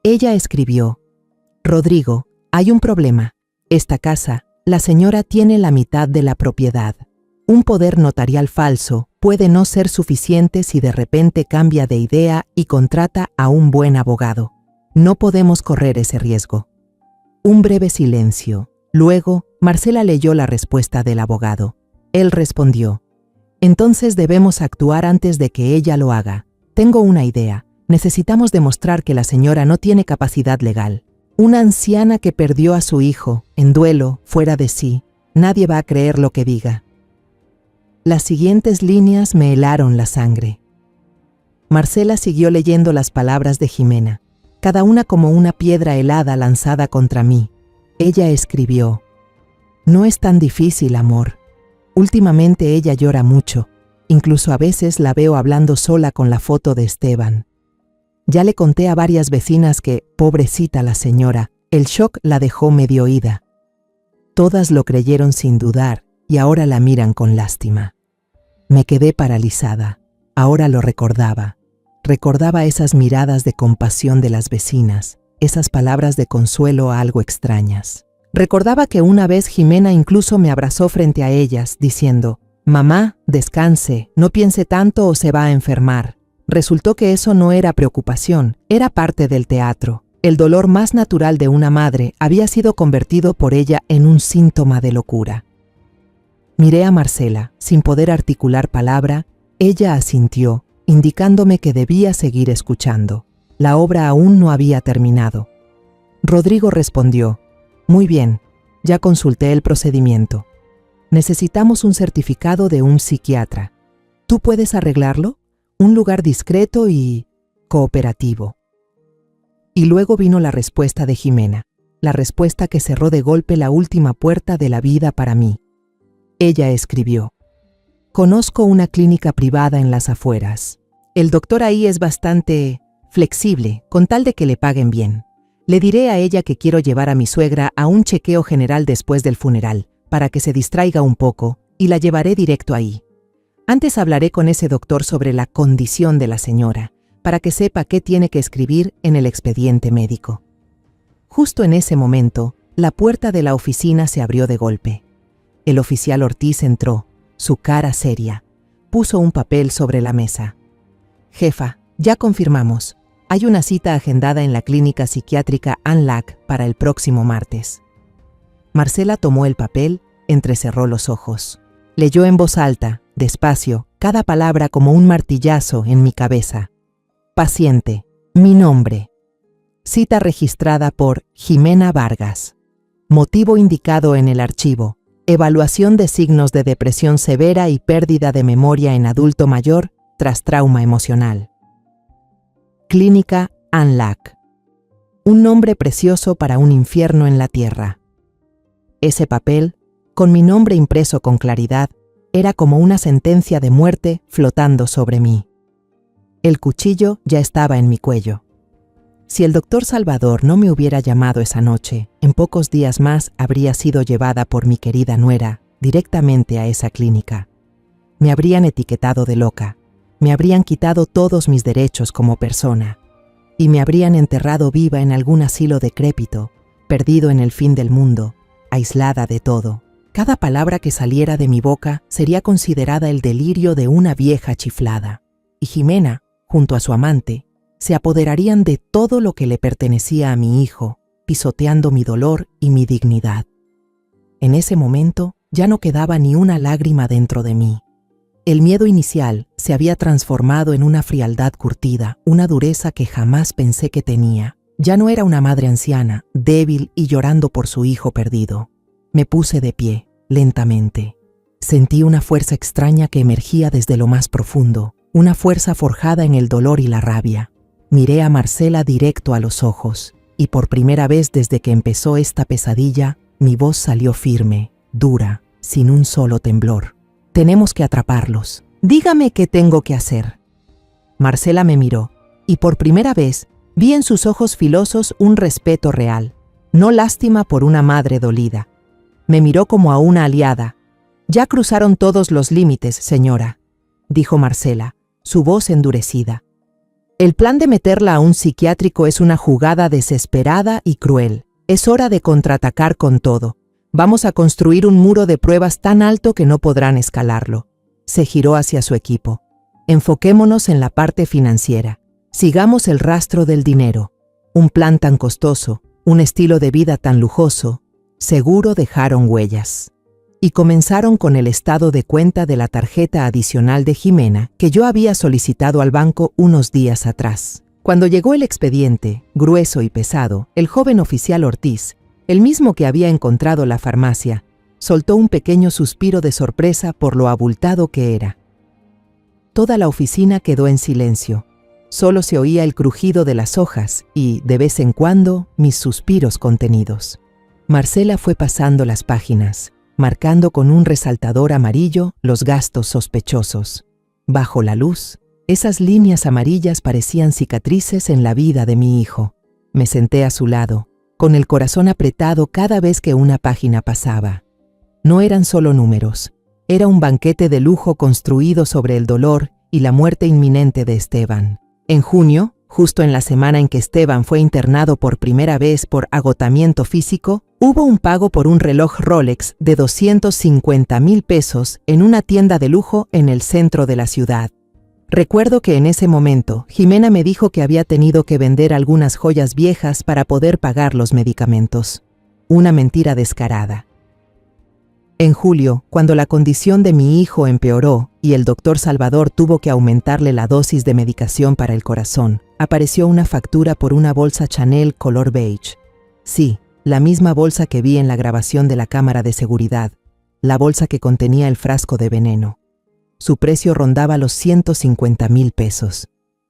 Ella escribió: Rodrigo, hay un problema. Esta casa, la señora tiene la mitad de la propiedad. Un poder notarial falso puede no ser suficiente si de repente cambia de idea y contrata a un buen abogado. No podemos correr ese riesgo. Un breve silencio. Luego, Marcela leyó la respuesta del abogado. Él respondió: Entonces debemos actuar antes de que ella lo haga. Tengo una idea. Necesitamos demostrar que la señora no tiene capacidad legal. Una anciana que perdió a su hijo, en duelo, fuera de sí. Nadie va a creer lo que diga. Las siguientes líneas me helaron la sangre. Marcela siguió leyendo las palabras de Jimena, cada una como una piedra helada lanzada contra mí. Ella escribió: No es tan difícil, amor. Últimamente ella llora mucho. Incluso a veces la veo hablando sola con la foto de Esteban. Ya le conté a varias vecinas que, pobrecita la señora, el shock la dejó medio oída. Todas lo creyeron sin dudar y ahora la miran con lástima. Me quedé paralizada. Ahora lo recordaba. Recordaba esas miradas de compasión de las vecinas, esas palabras de consuelo algo extrañas. Recordaba que una vez Jimena incluso me abrazó frente a ellas, diciendo: «Mamá, descanse, no piense tanto o se va a enfermar». Resultó que eso no era preocupación, era parte del teatro. El dolor más natural de una madre había sido convertido por ella en un síntoma de locura. Miré a Marcela, sin poder articular palabra. Ella asintió, indicándome que debía seguir escuchando. La obra aún no había terminado. Rodrigo respondió: «Muy bien, ya consulté el procedimiento. Necesitamos un certificado de un psiquiatra. ¿Tú puedes arreglarlo? Un lugar discreto y cooperativo». Y luego vino la respuesta de Jimena, la respuesta que cerró de golpe la última puerta de la vida para mí. Ella escribió: conozco una clínica privada en las afueras. El doctor ahí es bastante flexible, con tal de que le paguen bien. Le diré a ella que quiero llevar a mi suegra a un chequeo general después del funeral, para que se distraiga un poco, y la llevaré directo ahí. Antes hablaré con ese doctor sobre la condición de la señora, para que sepa qué tiene que escribir en el expediente médico. Justo en ese momento, la puerta de la oficina se abrió de golpe. El oficial Ortiz entró, su cara seria. Puso un papel sobre la mesa. Jefa, ya confirmamos. Hay una cita agendada en la clínica psiquiátrica Anlac para el próximo martes. Marcela tomó el papel, entrecerró los ojos. Leyó en voz alta, despacio, cada palabra como un martillazo en mi cabeza. Paciente, mi nombre. Cita registrada por Jimena Vargas. Motivo indicado en el archivo: evaluación de signos de depresión severa y pérdida de memoria en adulto mayor tras trauma emocional. Clínica Anlac. Un nombre precioso para un infierno en la tierra. Ese papel, con mi nombre impreso con claridad, era como una sentencia de muerte flotando sobre mí. El cuchillo ya estaba en mi cuello. Si el doctor Salvador no me hubiera llamado esa noche, en pocos días más habría sido llevada por mi querida nuera directamente a esa clínica. Me habrían etiquetado de loca, me habrían quitado todos mis derechos como persona y me habrían enterrado viva en algún asilo decrépito, perdido en el fin del mundo, aislada de todo. Cada palabra que saliera de mi boca sería considerada el delirio de una vieja chiflada, y Jimena, junto a su amante, se apoderarían de todo lo que le pertenecía a mi hijo, pisoteando mi dolor y mi dignidad. En ese momento ya no quedaba ni una lágrima dentro de mí. El miedo inicial se había transformado en una frialdad curtida, una dureza que jamás pensé que tenía. Ya no era una madre anciana, débil y llorando por su hijo perdido. Me puse de pie, lentamente. Sentí una fuerza extraña que emergía desde lo más profundo, una fuerza forjada en el dolor y la rabia. Miré a Marcela directo a los ojos, y por primera vez desde que empezó esta pesadilla, mi voz salió firme, dura, sin un solo temblor. Tenemos que atraparlos. Dígame qué tengo que hacer. Marcela me miró, y por primera vez vi en sus ojos filosos un respeto real, no lástima por una madre dolida. Me miró como a una aliada. Ya cruzaron todos los límites, señora, dijo Marcela, su voz endurecida. El plan de meterla a un psiquiátrico es una jugada desesperada y cruel. Es hora de contraatacar con todo. Vamos a construir un muro de pruebas tan alto que no podrán escalarlo. Se giró hacia su equipo. Enfoquémonos en la parte financiera. Sigamos el rastro del dinero. Un plan tan costoso, un estilo de vida tan lujoso, seguro dejaron huellas. Y comenzaron con el estado de cuenta de la tarjeta adicional de Jimena que yo había solicitado al banco unos días atrás. Cuando llegó el expediente, grueso y pesado, el joven oficial Ortiz, el mismo que había encontrado la farmacia, soltó un pequeño suspiro de sorpresa por lo abultado que era. Toda la oficina quedó en silencio. Solo se oía el crujido de las hojas y, de vez en cuando, mis suspiros contenidos. Marcela fue pasando las páginas, marcando con un resaltador amarillo los gastos sospechosos. Bajo la luz, esas líneas amarillas parecían cicatrices en la vida de mi hijo. Me senté a su lado, con el corazón apretado cada vez que una página pasaba. No eran solo números, era un banquete de lujo construido sobre el dolor y la muerte inminente de Esteban. En junio, justo en la semana en que Esteban fue internado por primera vez por agotamiento físico, hubo un pago por un reloj Rolex de 250,000 pesos en una tienda de lujo en el centro de la ciudad. Recuerdo que en ese momento, Jimena me dijo que había tenido que vender algunas joyas viejas para poder pagar los medicamentos. Una mentira descarada. En julio, cuando la condición de mi hijo empeoró y el doctor Salvador tuvo que aumentarle la dosis de medicación para el corazón, apareció una factura por una bolsa Chanel color beige. Sí, la misma bolsa que vi en la grabación de la cámara de seguridad, la bolsa que contenía el frasco de veneno. Su precio rondaba los 150,000 pesos.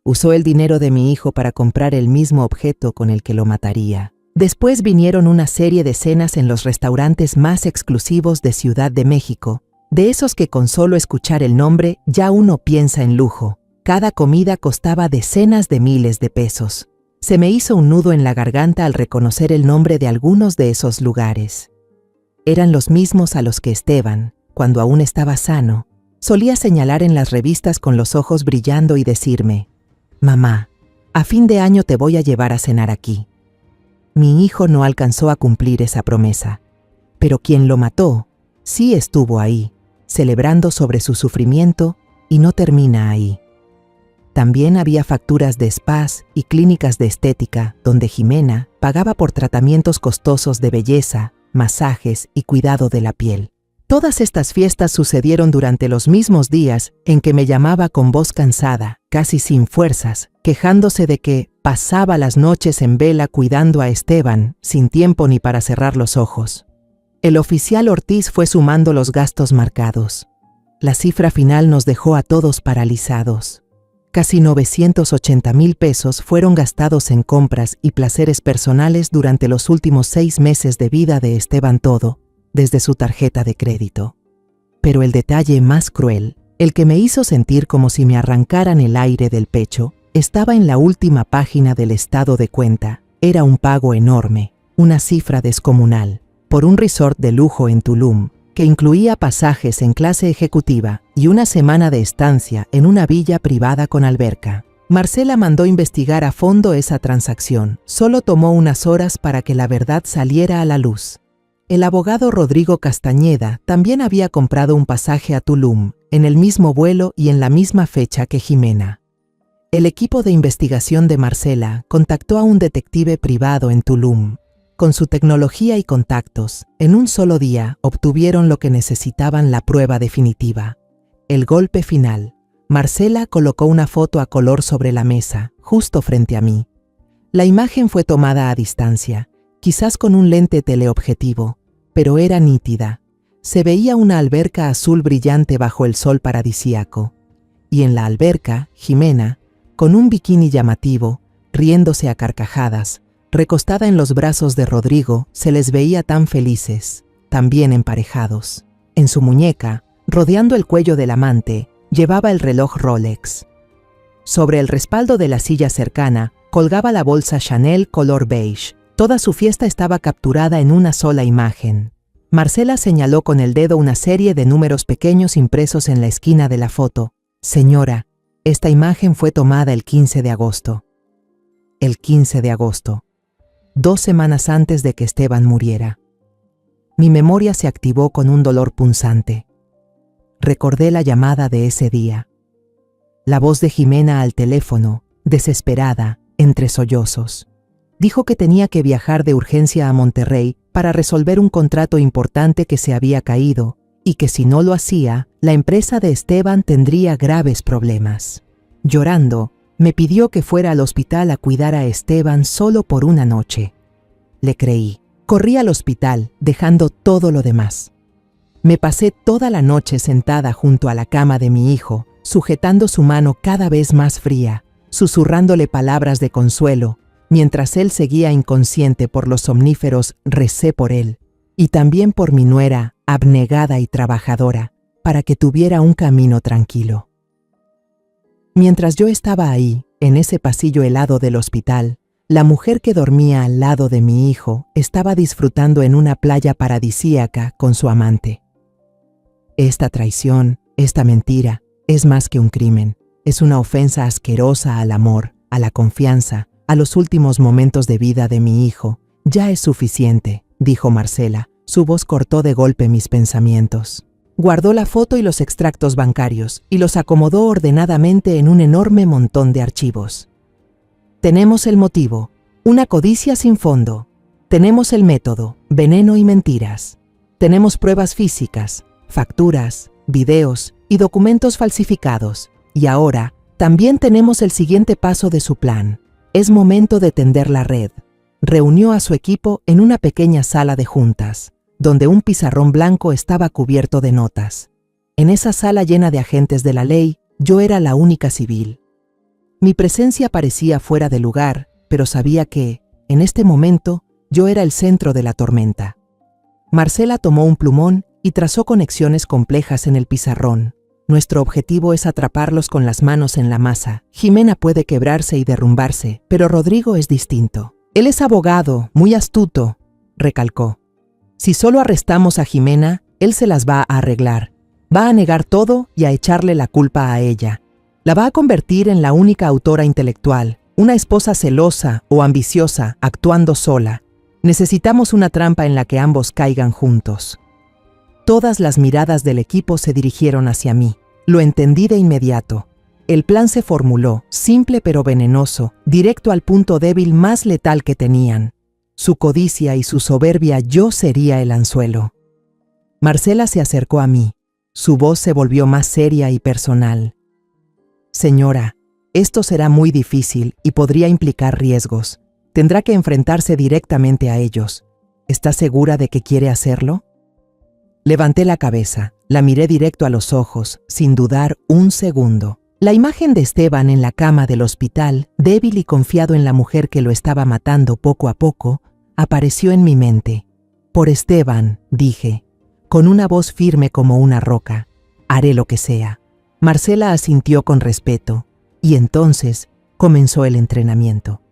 Usó el dinero de mi hijo para comprar el mismo objeto con el que lo mataría. Después vinieron una serie de cenas en los restaurantes más exclusivos de Ciudad de México, de esos que con solo escuchar el nombre ya uno piensa en lujo. Cada comida costaba decenas de miles de pesos. Se me hizo un nudo en la garganta al reconocer el nombre de algunos de esos lugares. Eran los mismos a los que Esteban, cuando aún estaba sano, solía señalar en las revistas con los ojos brillando y decirme: «Mamá, a fin de año te voy a llevar a cenar aquí». Mi hijo no alcanzó a cumplir esa promesa, pero quien lo mató sí estuvo ahí, celebrando sobre su sufrimiento, y no termina ahí. También había facturas de spas y clínicas de estética donde Jimena pagaba por tratamientos costosos de belleza, masajes y cuidado de la piel. Todas estas fiestas sucedieron durante los mismos días en que me llamaba con voz cansada, casi sin fuerzas, quejándose de que pasaba las noches en vela cuidando a Esteban, sin tiempo ni para cerrar los ojos. El oficial Ortiz fue sumando los gastos marcados. La cifra final nos dejó a todos paralizados. Casi 980,000 pesos fueron gastados en compras y placeres personales durante los últimos 6 meses de vida de Esteban, todo desde su tarjeta de crédito. Pero el detalle más cruel, el que me hizo sentir como si me arrancaran el aire del pecho, estaba en la última página del estado de cuenta. Era un pago enorme, una cifra descomunal, por un resort de lujo en Tulum, que incluía pasajes en clase ejecutiva y una semana de estancia en una villa privada con alberca. Marcela mandó investigar a fondo esa transacción. Solo tomó unas horas para que la verdad saliera a la luz. El abogado Rodrigo Castañeda también había comprado un pasaje a Tulum, en el mismo vuelo y en la misma fecha que Jimena. El equipo de investigación de Marcela contactó a un detective privado en Tulum. Con su tecnología y contactos, en un solo día obtuvieron lo que necesitaban: la prueba definitiva. El golpe final. Marcela colocó una foto a color sobre la mesa, justo frente a mí. La imagen fue tomada a distancia, quizás con un lente teleobjetivo, pero era nítida. Se veía una alberca azul brillante bajo el sol paradisíaco. Y en la alberca, Jimena, con un bikini llamativo, riéndose a carcajadas, recostada en los brazos de Rodrigo, se les veía tan felices, tan bien emparejados. En su muñeca, rodeando el cuello del amante, llevaba el reloj Rolex. Sobre el respaldo de la silla cercana, colgaba la bolsa Chanel color beige. Toda su fiesta estaba capturada en una sola imagen. Marcela señaló con el dedo una serie de números pequeños impresos en la esquina de la foto. «Señora, esta imagen fue tomada el 15 de agosto. El 15 de agosto. 2 semanas antes de que Esteban muriera». Mi memoria se activó con un dolor punzante. Recordé la llamada de ese día. La voz de Jimena al teléfono, desesperada, entre sollozos. Dijo que tenía que viajar de urgencia a Monterrey para resolver un contrato importante que se había caído y que si no lo hacía, la empresa de Esteban tendría graves problemas. Llorando, me pidió que fuera al hospital a cuidar a Esteban solo por una noche. Le creí. Corrí al hospital, dejando todo lo demás. Me pasé toda la noche sentada junto a la cama de mi hijo, sujetando su mano cada vez más fría, susurrándole palabras de consuelo. Mientras él seguía inconsciente por los somníferos, recé por él, y también por mi nuera, abnegada y trabajadora, para que tuviera un camino tranquilo. Mientras yo estaba ahí, en ese pasillo helado del hospital, la mujer que dormía al lado de mi hijo estaba disfrutando en una playa paradisíaca con su amante. Esta traición, esta mentira, es más que un crimen. Es una ofensa asquerosa al amor, a la confianza, a los últimos momentos de vida de mi hijo. «Ya es suficiente», dijo Marcela. Su voz cortó de golpe mis pensamientos. Guardó la foto y los extractos bancarios y los acomodó ordenadamente en un enorme montón de archivos. «Tenemos el motivo, una codicia sin fondo. Tenemos el método, veneno y mentiras. Tenemos pruebas físicas, facturas, videos y documentos falsificados. Y ahora, también tenemos el siguiente paso de su plan. Es momento de tender la red». Reunió a su equipo en una pequeña sala de juntas, donde un pizarrón blanco estaba cubierto de notas. En esa sala llena de agentes de la ley, yo era la única civil. Mi presencia parecía fuera de lugar, pero sabía que, en este momento, yo era el centro de la tormenta. Marcela tomó un plumón y trazó conexiones complejas en el pizarrón. Nuestro objetivo es atraparlos con las manos en la masa. Jimena puede quebrarse y derrumbarse, pero Rodrigo es distinto. Él es abogado, muy astuto, recalcó. Si solo arrestamos a Jimena, él se las va a arreglar. Va a negar todo y a echarle la culpa a ella. La va a convertir en la única autora intelectual, una esposa celosa o ambiciosa actuando sola. Necesitamos una trampa en la que ambos caigan juntos. Todas las miradas del equipo se dirigieron hacia mí. Lo entendí de inmediato. El plan se formuló, simple pero venenoso, directo al punto débil más letal que tenían. Su codicia y su soberbia, yo sería el anzuelo. Marcela se acercó a mí. Su voz se volvió más seria y personal. Señora, esto será muy difícil y podría implicar riesgos. Tendrá que enfrentarse directamente a ellos. ¿Está segura de que quiere hacerlo? Levanté la cabeza, la miré directo a los ojos, sin dudar un segundo. La imagen de Esteban en la cama del hospital, débil y confiado en la mujer que lo estaba matando poco a poco, apareció en mi mente. Por Esteban, dije, con una voz firme como una roca. Haré lo que sea. Marcela asintió con respeto, y entonces comenzó el entrenamiento.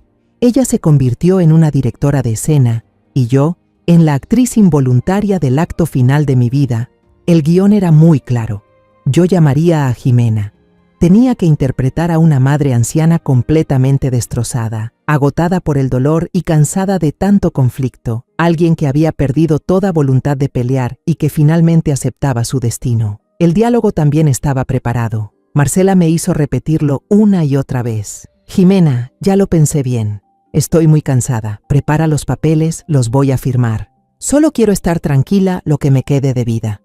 Ella se convirtió en una directora de escena, y yo, en la actriz involuntaria del acto final de mi vida. El guión era muy claro. Yo llamaría a Jimena. Tenía que interpretar a una madre anciana completamente destrozada, agotada por el dolor y cansada de tanto conflicto, alguien que había perdido toda voluntad de pelear y que finalmente aceptaba su destino. El diálogo también estaba preparado. Marcela me hizo repetirlo una y otra vez. Jimena, ya lo pensé bien. Estoy muy cansada. Prepara los papeles, los voy a firmar. Solo quiero estar tranquila lo que me quede de vida.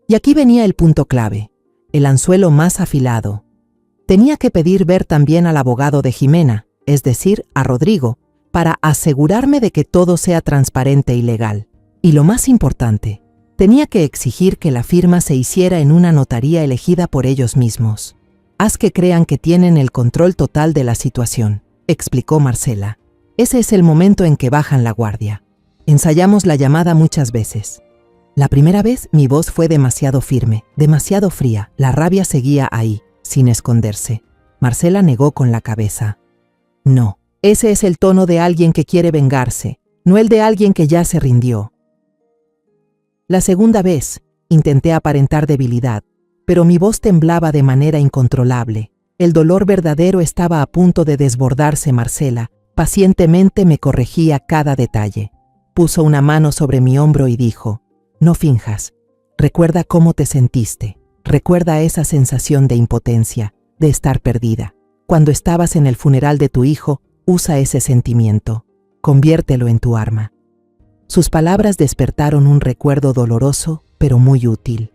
Y aquí venía el punto clave, el anzuelo más afilado. Tenía que pedir ver también al abogado de Jimena, es decir, a Rodrigo, para asegurarme de que todo sea transparente y legal. Y lo más importante, tenía que exigir que la firma se hiciera en una notaría elegida por ellos mismos. Haz que crean que tienen el control total de la situación, explicó Marcela. Ese es el momento en que bajan la guardia. Ensayamos la llamada muchas veces. La primera vez mi voz fue demasiado firme, demasiado fría. La rabia seguía ahí, sin esconderse. Marcela negó con la cabeza. No, ese es el tono de alguien que quiere vengarse, no el de alguien que ya se rindió. La segunda vez, intenté aparentar debilidad, pero mi voz temblaba de manera incontrolable. El dolor verdadero estaba a punto de desbordarse. Marcela pacientemente me corregía cada detalle. Puso una mano sobre mi hombro y dijo, no finjas. Recuerda cómo te sentiste. Recuerda esa sensación de impotencia, de estar perdida. Cuando estabas en el funeral de tu hijo, usa ese sentimiento. Conviértelo en tu arma. Sus palabras despertaron un recuerdo doloroso, pero muy útil.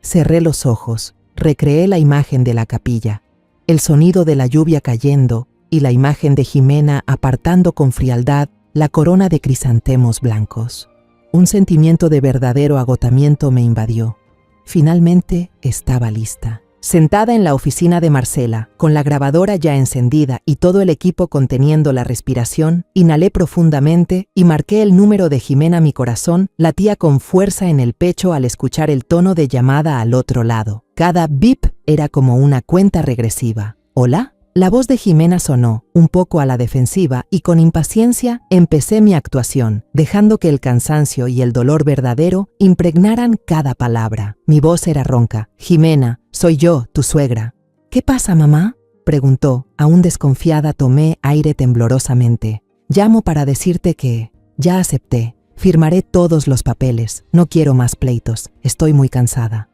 Cerré los ojos, recreé la imagen de la capilla, el sonido de la lluvia cayendo y la imagen de Jimena apartando con frialdad la corona de crisantemos blancos. Un sentimiento de verdadero agotamiento me invadió. Finalmente estaba lista. Sentada en la oficina de Marcela, con la grabadora ya encendida y todo el equipo conteniendo la respiración, inhalé profundamente y marqué el número de Jimena. Mi corazón latía con fuerza en el pecho al escuchar el tono de llamada al otro lado. Cada bip era como una cuenta regresiva. ¿Hola? La voz de Jimena sonó, un poco a la defensiva, y con impaciencia empecé mi actuación, dejando que el cansancio y el dolor verdadero impregnaran cada palabra. Mi voz era ronca. Jimena, soy yo, tu suegra. ¿Qué pasa, mamá?, preguntó. Aún desconfiada, tomé aire temblorosamente. Llamo para decirte que ya acepté. Firmaré todos los papeles. No quiero más pleitos. Estoy muy cansada.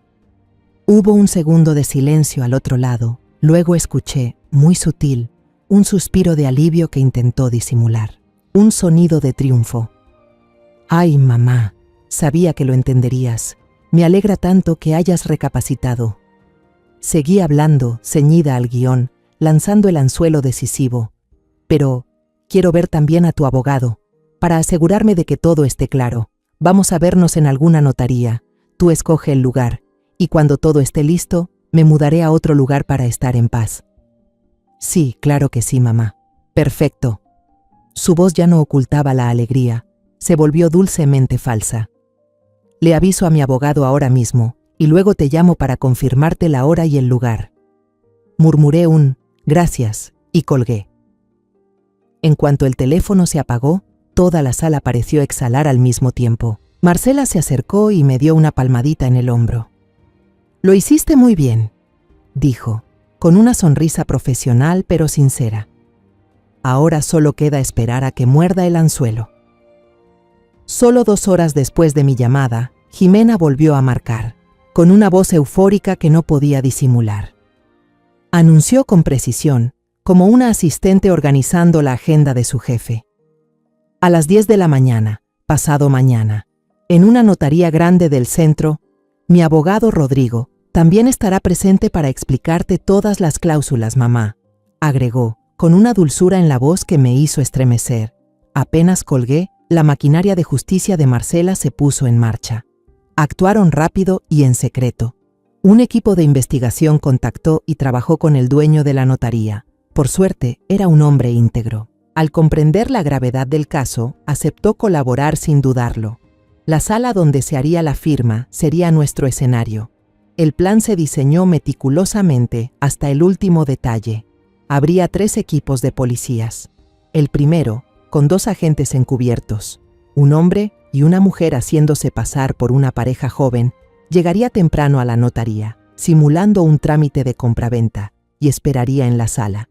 Hubo un segundo de silencio al otro lado. Luego escuché, muy sutil, un suspiro de alivio que intentó disimular. Un sonido de triunfo. Ay, mamá, sabía que lo entenderías. Me alegra tanto que hayas recapacitado. Seguí hablando, ceñida al guión, lanzando el anzuelo decisivo. Pero quiero ver también a tu abogado, para asegurarme de que todo esté claro. Vamos a vernos en alguna notaría. Tú escoge el lugar, y cuando todo esté listo, me mudaré a otro lugar para estar en paz. Sí, claro que sí, mamá. Perfecto. Su voz ya no ocultaba la alegría, se volvió dulcemente falsa. Le aviso a mi abogado ahora mismo, y luego te llamo para confirmarte la hora y el lugar. Murmuré un gracias y colgué. En cuanto el teléfono se apagó, toda la sala pareció exhalar al mismo tiempo. Marcela se acercó y me dio una palmadita en el hombro. Lo hiciste muy bien, dijo, con una sonrisa profesional pero sincera. Ahora solo queda esperar a que muerda el anzuelo. Solo 2 horas después de mi llamada, Jimena volvió a marcar, con una voz eufórica que no podía disimular. Anunció con precisión, como una asistente organizando la agenda de su jefe. A las 10 de la mañana, pasado mañana, en una notaría grande del centro, mi abogado Rodrigo también estará presente para explicarte todas las cláusulas, mamá, agregó, con una dulzura en la voz que me hizo estremecer. Apenas colgué, la maquinaria de justicia de Marcela se puso en marcha. Actuaron rápido y en secreto. Un equipo de investigación contactó y trabajó con el dueño de la notaría. Por suerte, era un hombre íntegro. Al comprender la gravedad del caso, aceptó colaborar sin dudarlo. La sala donde se haría la firma sería nuestro escenario. El plan se diseñó meticulosamente hasta el último detalle. Habría 3 equipos de policías. El primero, con 2 agentes encubiertos, un hombre y una mujer haciéndose pasar por una pareja joven, llegaría temprano a la notaría, simulando un trámite de compraventa, y esperaría en la sala.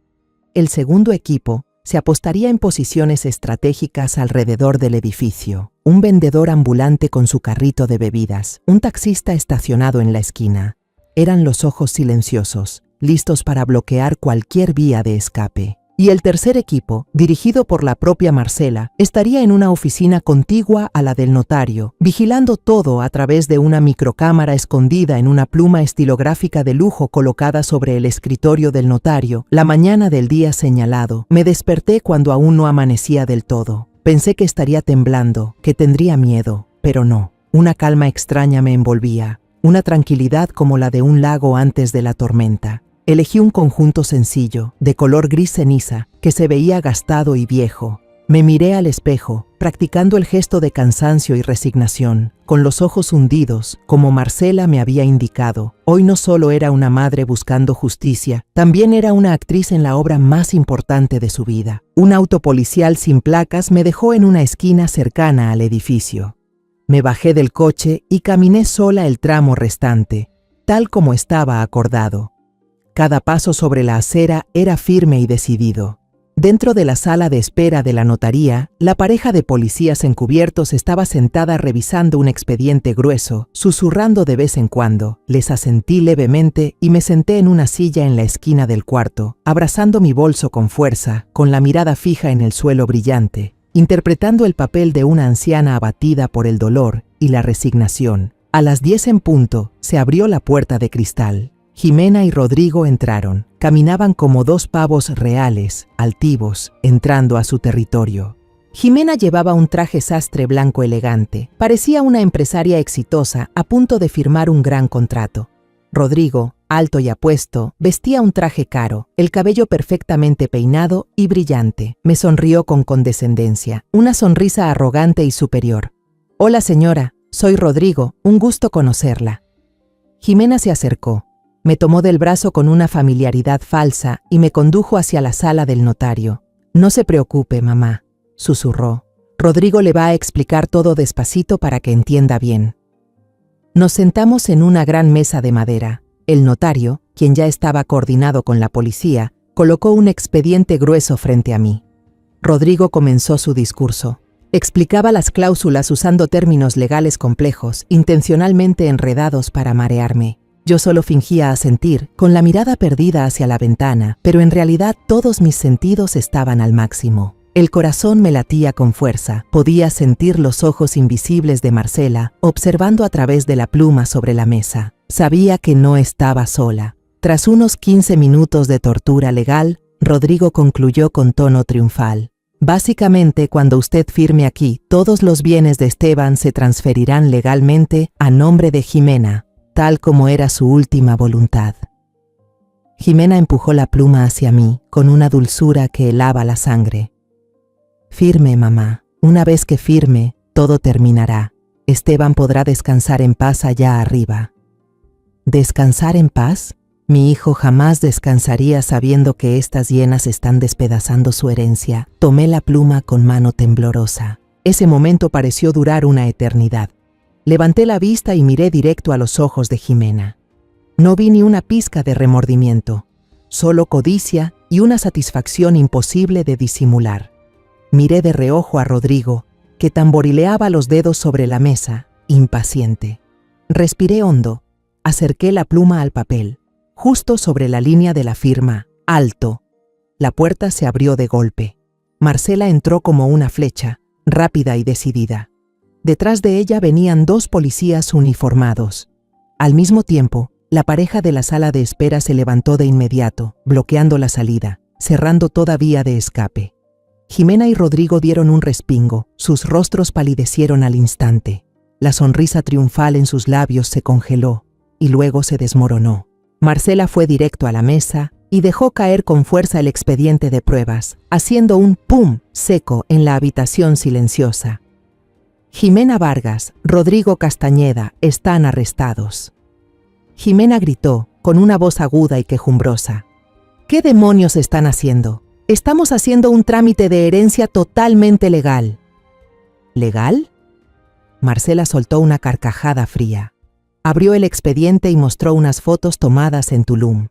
El segundo equipo se apostaría en posiciones estratégicas alrededor del edificio, un vendedor ambulante con su carrito de bebidas, un taxista estacionado en la esquina. Eran los ojos silenciosos, listos para bloquear cualquier vía de escape. Y el tercer equipo, dirigido por la propia Marcela, estaría en una oficina contigua a la del notario, vigilando todo a través de una microcámara escondida en una pluma estilográfica de lujo colocada sobre el escritorio del notario. La mañana del día señalado, me desperté cuando aún no amanecía del todo. Pensé que estaría temblando, que tendría miedo, pero no. Una calma extraña me envolvía, una tranquilidad como la de un lago antes de la tormenta. Elegí un conjunto sencillo, de color gris ceniza, que se veía gastado y viejo. Me miré al espejo, practicando el gesto de cansancio y resignación, con los ojos hundidos, como Marcela me había indicado. Hoy no solo era una madre buscando justicia, también era una actriz en la obra más importante de su vida. Un auto policial sin placas me dejó en una esquina cercana al edificio. Me bajé del coche y caminé sola el tramo restante, tal como estaba acordado. Cada paso sobre la acera era firme y decidido. Dentro de la sala de espera de la notaría, la pareja de policías encubiertos estaba sentada revisando un expediente grueso, susurrando de vez en cuando. Les asentí levemente y me senté en una silla en la esquina del cuarto, abrazando mi bolso con fuerza, con la mirada fija en el suelo brillante, interpretando el papel de una anciana abatida por el dolor y la resignación. A las 10 en punto, se abrió la puerta de cristal. Jimena y Rodrigo entraron. Caminaban como 2 pavos reales, altivos, entrando a su territorio. Jimena llevaba un traje sastre blanco elegante. Parecía una empresaria exitosa a punto de firmar un gran contrato. Rodrigo, alto y apuesto, vestía un traje caro, el cabello perfectamente peinado y brillante. Me sonrió con condescendencia, una sonrisa arrogante y superior. «Hola señora, soy Rodrigo, un gusto conocerla». Jimena se acercó. Me tomó del brazo con una familiaridad falsa y me condujo hacia la sala del notario. «No se preocupe, mamá», susurró. «Rodrigo le va a explicar todo despacito para que entienda bien». Nos sentamos en una gran mesa de madera. El notario, quien ya estaba coordinado con la policía, colocó un expediente grueso frente a mí. Rodrigo comenzó su discurso. Explicaba las cláusulas usando términos legales complejos, intencionalmente enredados para marearme. Yo solo fingía asentir, con la mirada perdida hacia la ventana, pero en realidad todos mis sentidos estaban al máximo. El corazón me latía con fuerza. Podía sentir los ojos invisibles de Marcela, observando a través de la pluma sobre la mesa. Sabía que no estaba sola. Tras unos 15 minutos de tortura legal, Rodrigo concluyó con tono triunfal. Básicamente, cuando usted firme aquí, todos los bienes de Esteban se transferirán legalmente a nombre de Jimena, tal como era su última voluntad. Jimena empujó la pluma hacia mí con una dulzura que helaba la sangre. Firme, mamá. Una vez que firme, todo terminará. Esteban podrá descansar en paz allá arriba. ¿Descansar en paz? Mi hijo jamás descansaría sabiendo que estas hienas están despedazando su herencia. Tomé la pluma con mano temblorosa. Ese momento pareció durar una eternidad. Levanté la vista y miré directo a los ojos de Jimena. No vi ni una pizca de remordimiento, solo codicia y una satisfacción imposible de disimular. Miré de reojo a Rodrigo, que tamborileaba los dedos sobre la mesa, impaciente. Respiré hondo, acerqué la pluma al papel, justo sobre la línea de la firma, alto. La puerta se abrió de golpe. Marcela entró como una flecha, rápida y decidida. Detrás de ella venían 2 policías uniformados. Al mismo tiempo, la pareja de la sala de espera se levantó de inmediato, bloqueando la salida, cerrando toda vía de escape. Jimena y Rodrigo dieron un respingo, sus rostros palidecieron al instante. La sonrisa triunfal en sus labios se congeló y luego se desmoronó. Marcela fue directo a la mesa y dejó caer con fuerza el expediente de pruebas, haciendo un pum seco en la habitación silenciosa. Jimena Vargas, Rodrigo Castañeda están arrestados. Jimena gritó, con una voz aguda y quejumbrosa. ¿Qué demonios están haciendo? Estamos haciendo un trámite de herencia totalmente legal. ¿Legal? Marcela soltó una carcajada fría. Abrió el expediente y mostró unas fotos tomadas en Tulum.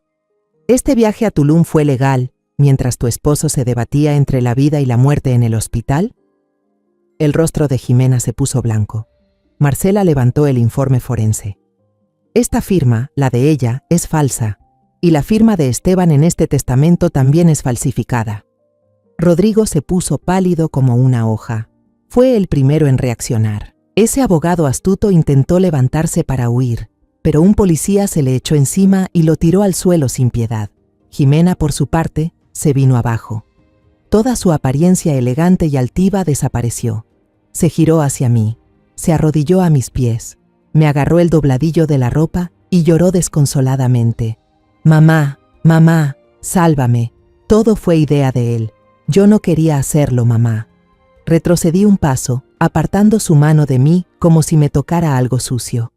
Este viaje a Tulum fue legal, mientras tu esposo se debatía entre la vida y la muerte en el hospital. El rostro de Jimena se puso blanco. Marcela levantó el informe forense. Esta firma, la de ella, es falsa, y la firma de Esteban en este testamento también es falsificada. Rodrigo se puso pálido como una hoja. Fue el primero en reaccionar. Ese abogado astuto intentó levantarse para huir, pero un policía se le echó encima y lo tiró al suelo sin piedad. Jimena, por su parte, se vino abajo. Toda su apariencia elegante y altiva desapareció. Se giró hacia mí, se arrodilló a mis pies, me agarró el dobladillo de la ropa y lloró desconsoladamente. «Mamá, mamá, sálvame. Todo fue idea de él. Yo no quería hacerlo, mamá». Retrocedí un paso, apartando su mano de mí como si me tocara algo sucio.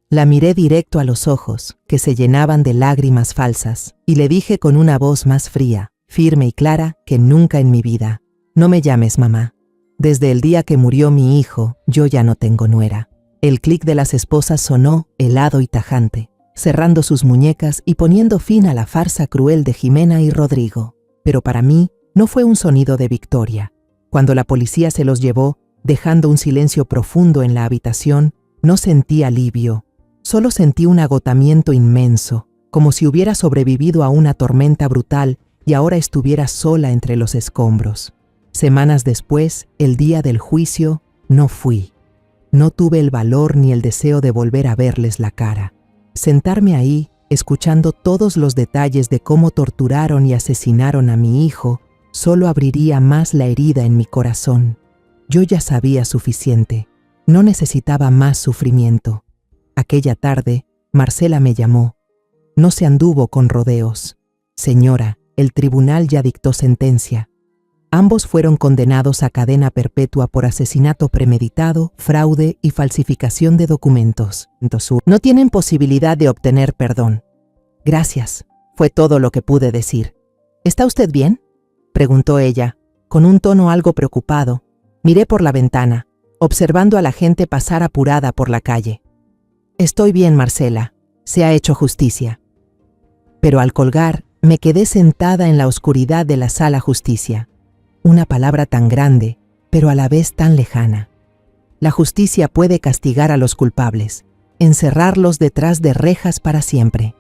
La miré directo a los ojos, que se llenaban de lágrimas falsas, y le dije con una voz más fría, firme y clara que nunca en mi vida: «No me llames mamá. Desde el día que murió mi hijo, yo ya no tengo nuera». El clic de las esposas sonó, helado y tajante, cerrando sus muñecas y poniendo fin a la farsa cruel de Jimena y Rodrigo. Pero para mí no fue un sonido de victoria. Cuando la policía se los llevó, dejando un silencio profundo en la habitación, no sentí alivio. Solo sentí un agotamiento inmenso, como si hubiera sobrevivido a una tormenta brutal y ahora estuviera sola entre los escombros. Semanas después, el día del juicio, no fui. No tuve el valor ni el deseo de volver a verles la cara. Sentarme ahí, escuchando todos los detalles de cómo torturaron y asesinaron a mi hijo, solo abriría más la herida en mi corazón. Yo ya sabía suficiente. No necesitaba más sufrimiento. Aquella tarde, Marcela me llamó. No se anduvo con rodeos. «Señora, el tribunal ya dictó sentencia. Ambos fueron condenados a cadena perpetua por asesinato premeditado, fraude y falsificación de documentos. No tienen posibilidad de obtener perdón». «Gracias», fue todo lo que pude decir. «¿Está usted bien?», preguntó ella, con un tono algo preocupado. Miré por la ventana, observando a la gente pasar apurada por la calle. «Estoy bien, Marcela. Se ha hecho justicia». Pero al colgar, me quedé sentada en la oscuridad de la sala justicia. Una palabra tan grande, pero a la vez tan lejana. La justicia puede castigar a los culpables, encerrarlos detrás de rejas para siempre.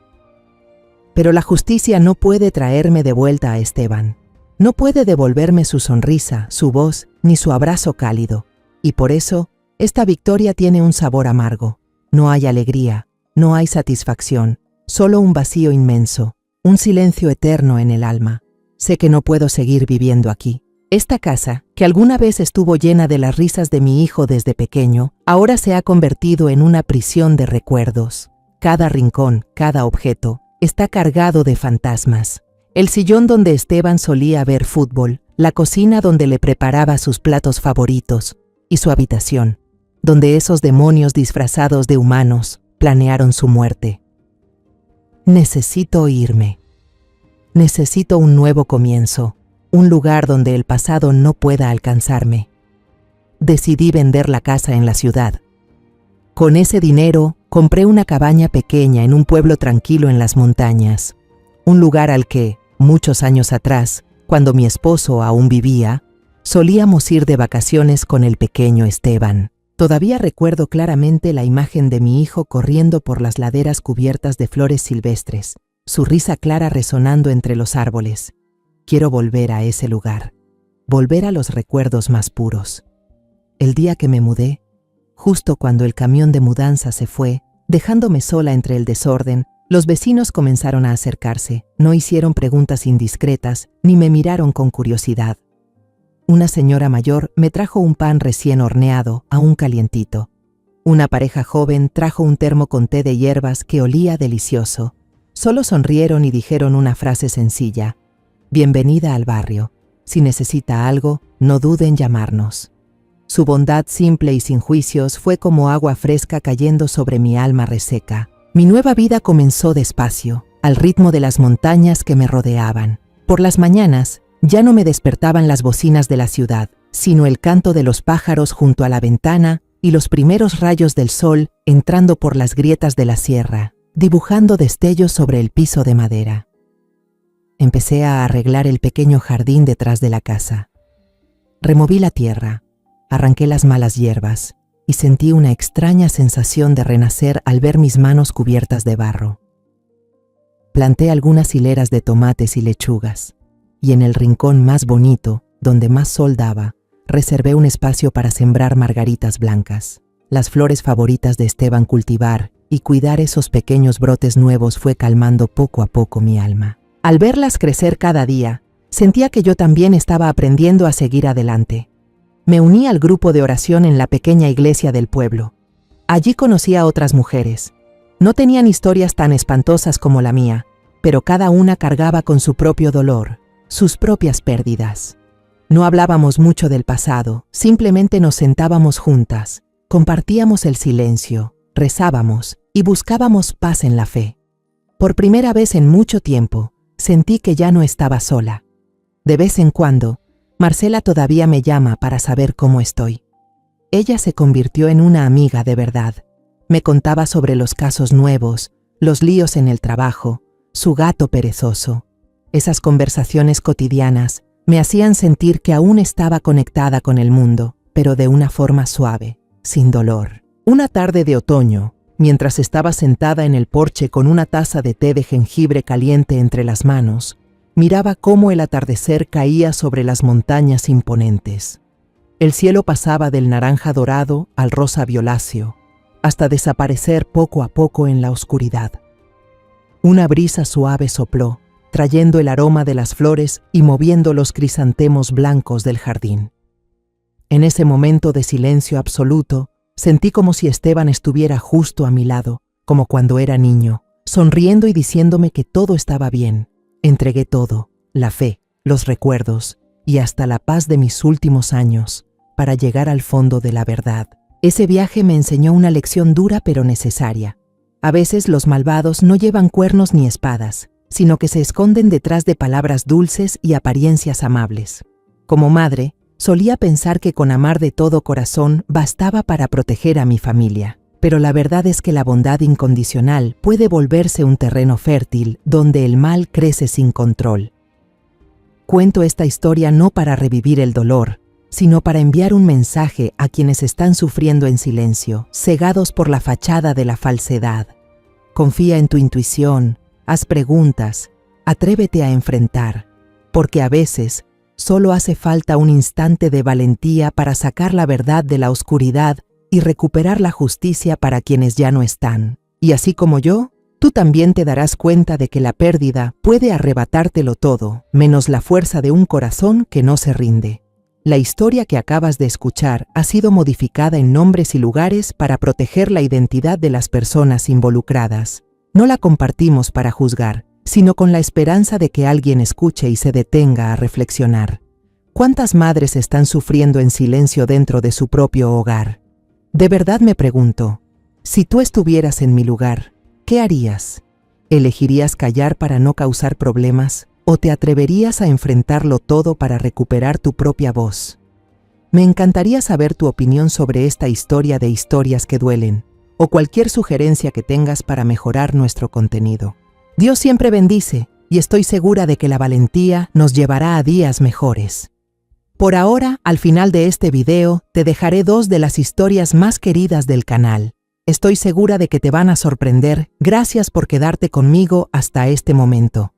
Pero la justicia no puede traerme de vuelta a Esteban. No puede devolverme su sonrisa, su voz, ni su abrazo cálido. Y por eso, esta victoria tiene un sabor amargo. No hay alegría, no hay satisfacción, solo un vacío inmenso, un silencio eterno en el alma. Sé que no puedo seguir viviendo aquí. Esta casa, que alguna vez estuvo llena de las risas de mi hijo desde pequeño, ahora se ha convertido en una prisión de recuerdos. Cada rincón, cada objeto, está cargado de fantasmas. El sillón donde Esteban solía ver fútbol, la cocina donde le preparaba sus platos favoritos y su habitación, donde esos demonios disfrazados de humanos planearon su muerte. Necesito irme. Necesito un nuevo comienzo, un lugar donde el pasado no pueda alcanzarme. Decidí vender la casa en la ciudad. Con ese dinero, compré una cabaña pequeña en un pueblo tranquilo en las montañas, un lugar al que, muchos años atrás, cuando mi esposo aún vivía, solíamos ir de vacaciones con el pequeño Esteban. Todavía recuerdo claramente la imagen de mi hijo corriendo por las laderas cubiertas de flores silvestres, su risa clara resonando entre los árboles. Quiero volver a ese lugar, volver a los recuerdos más puros. El día que me mudé, justo cuando el camión de mudanza se fue, dejándome sola entre el desorden, los vecinos comenzaron a acercarse, no hicieron preguntas indiscretas, ni me miraron con curiosidad. Una señora mayor me trajo un pan recién horneado, aún calientito. Una pareja joven trajo un termo con té de hierbas que olía delicioso. Solo sonrieron y dijeron una frase sencilla: «Bienvenida al barrio. Si necesita algo, no dude en llamarnos». Su bondad simple y sin juicios fue como agua fresca cayendo sobre mi alma reseca. Mi nueva vida comenzó despacio, al ritmo de las montañas que me rodeaban. Por las mañanas, ya no me despertaban las bocinas de la ciudad, sino el canto de los pájaros junto a la ventana y los primeros rayos del sol entrando por las grietas de la sierra, dibujando destellos sobre el piso de madera. Empecé a arreglar el pequeño jardín detrás de la casa. Removí la tierra, arranqué las malas hierbas y sentí una extraña sensación de renacer al ver mis manos cubiertas de barro. Planté algunas hileras de tomates y lechugas, y en el rincón más bonito, donde más sol daba, reservé un espacio para sembrar margaritas blancas, las flores favoritas de Esteban. Cultivar y cuidar esos pequeños brotes nuevos fue calmando poco a poco mi alma. Al verlas crecer cada día, sentía que yo también estaba aprendiendo a seguir adelante. Me uní al grupo de oración en la pequeña iglesia del pueblo. Allí conocí a otras mujeres. No tenían historias tan espantosas como la mía, pero cada una cargaba con su propio dolor, sus propias pérdidas. No hablábamos mucho del pasado, simplemente nos sentábamos juntas, compartíamos el silencio, rezábamos y buscábamos paz en la fe. Por primera vez en mucho tiempo, sentí que ya no estaba sola. De vez en cuando, Marcela todavía me llama para saber cómo estoy. Ella se convirtió en una amiga de verdad. Me contaba sobre los casos nuevos, los líos en el trabajo, su gato perezoso. Esas conversaciones cotidianas me hacían sentir que aún estaba conectada con el mundo, pero de una forma suave, sin dolor. Una tarde de otoño, mientras estaba sentada en el porche con una taza de té de jengibre caliente entre las manos, miraba cómo el atardecer caía sobre las montañas imponentes. El cielo pasaba del naranja dorado al rosa violáceo, hasta desaparecer poco a poco en la oscuridad. Una brisa suave sopló, trayendo el aroma de las flores y moviendo los crisantemos blancos del jardín. En ese momento de silencio absoluto, sentí como si Esteban estuviera justo a mi lado, como cuando era niño, sonriendo y diciéndome que todo estaba bien. Entregué todo, la fe, los recuerdos y hasta la paz de mis últimos años, para llegar al fondo de la verdad. Ese viaje me enseñó una lección dura pero necesaria. A veces los malvados no llevan cuernos ni espadas, sino que se esconden detrás de palabras dulces y apariencias amables. Como madre, solía pensar que con amar de todo corazón bastaba para proteger a mi familia. Pero la verdad es que la bondad incondicional puede volverse un terreno fértil donde el mal crece sin control. Cuento esta historia no para revivir el dolor, sino para enviar un mensaje a quienes están sufriendo en silencio, cegados por la fachada de la falsedad. Confía en tu intuición, haz preguntas, atrévete a enfrentar, porque a veces solo hace falta un instante de valentía para sacar la verdad de la oscuridad y recuperar la justicia para quienes ya no están. Y así como yo, tú también te darás cuenta de que la pérdida puede arrebatártelo todo, menos la fuerza de un corazón que no se rinde. La historia que acabas de escuchar ha sido modificada en nombres y lugares para proteger la identidad de las personas involucradas. No la compartimos para juzgar, sino con la esperanza de que alguien escuche y se detenga a reflexionar. ¿Cuántas madres están sufriendo en silencio dentro de su propio hogar? De verdad me pregunto, si tú estuvieras en mi lugar, ¿qué harías? ¿Elegirías callar para no causar problemas o te atreverías a enfrentarlo todo para recuperar tu propia voz? Me encantaría saber tu opinión sobre esta historia de historias que duelen, o cualquier sugerencia que tengas para mejorar nuestro contenido. Dios siempre bendice, y estoy segura de que la valentía nos llevará a días mejores. Por ahora, al final de este video, te dejaré 2 de las historias más queridas del canal. Estoy segura de que te van a sorprender. Gracias por quedarte conmigo hasta este momento.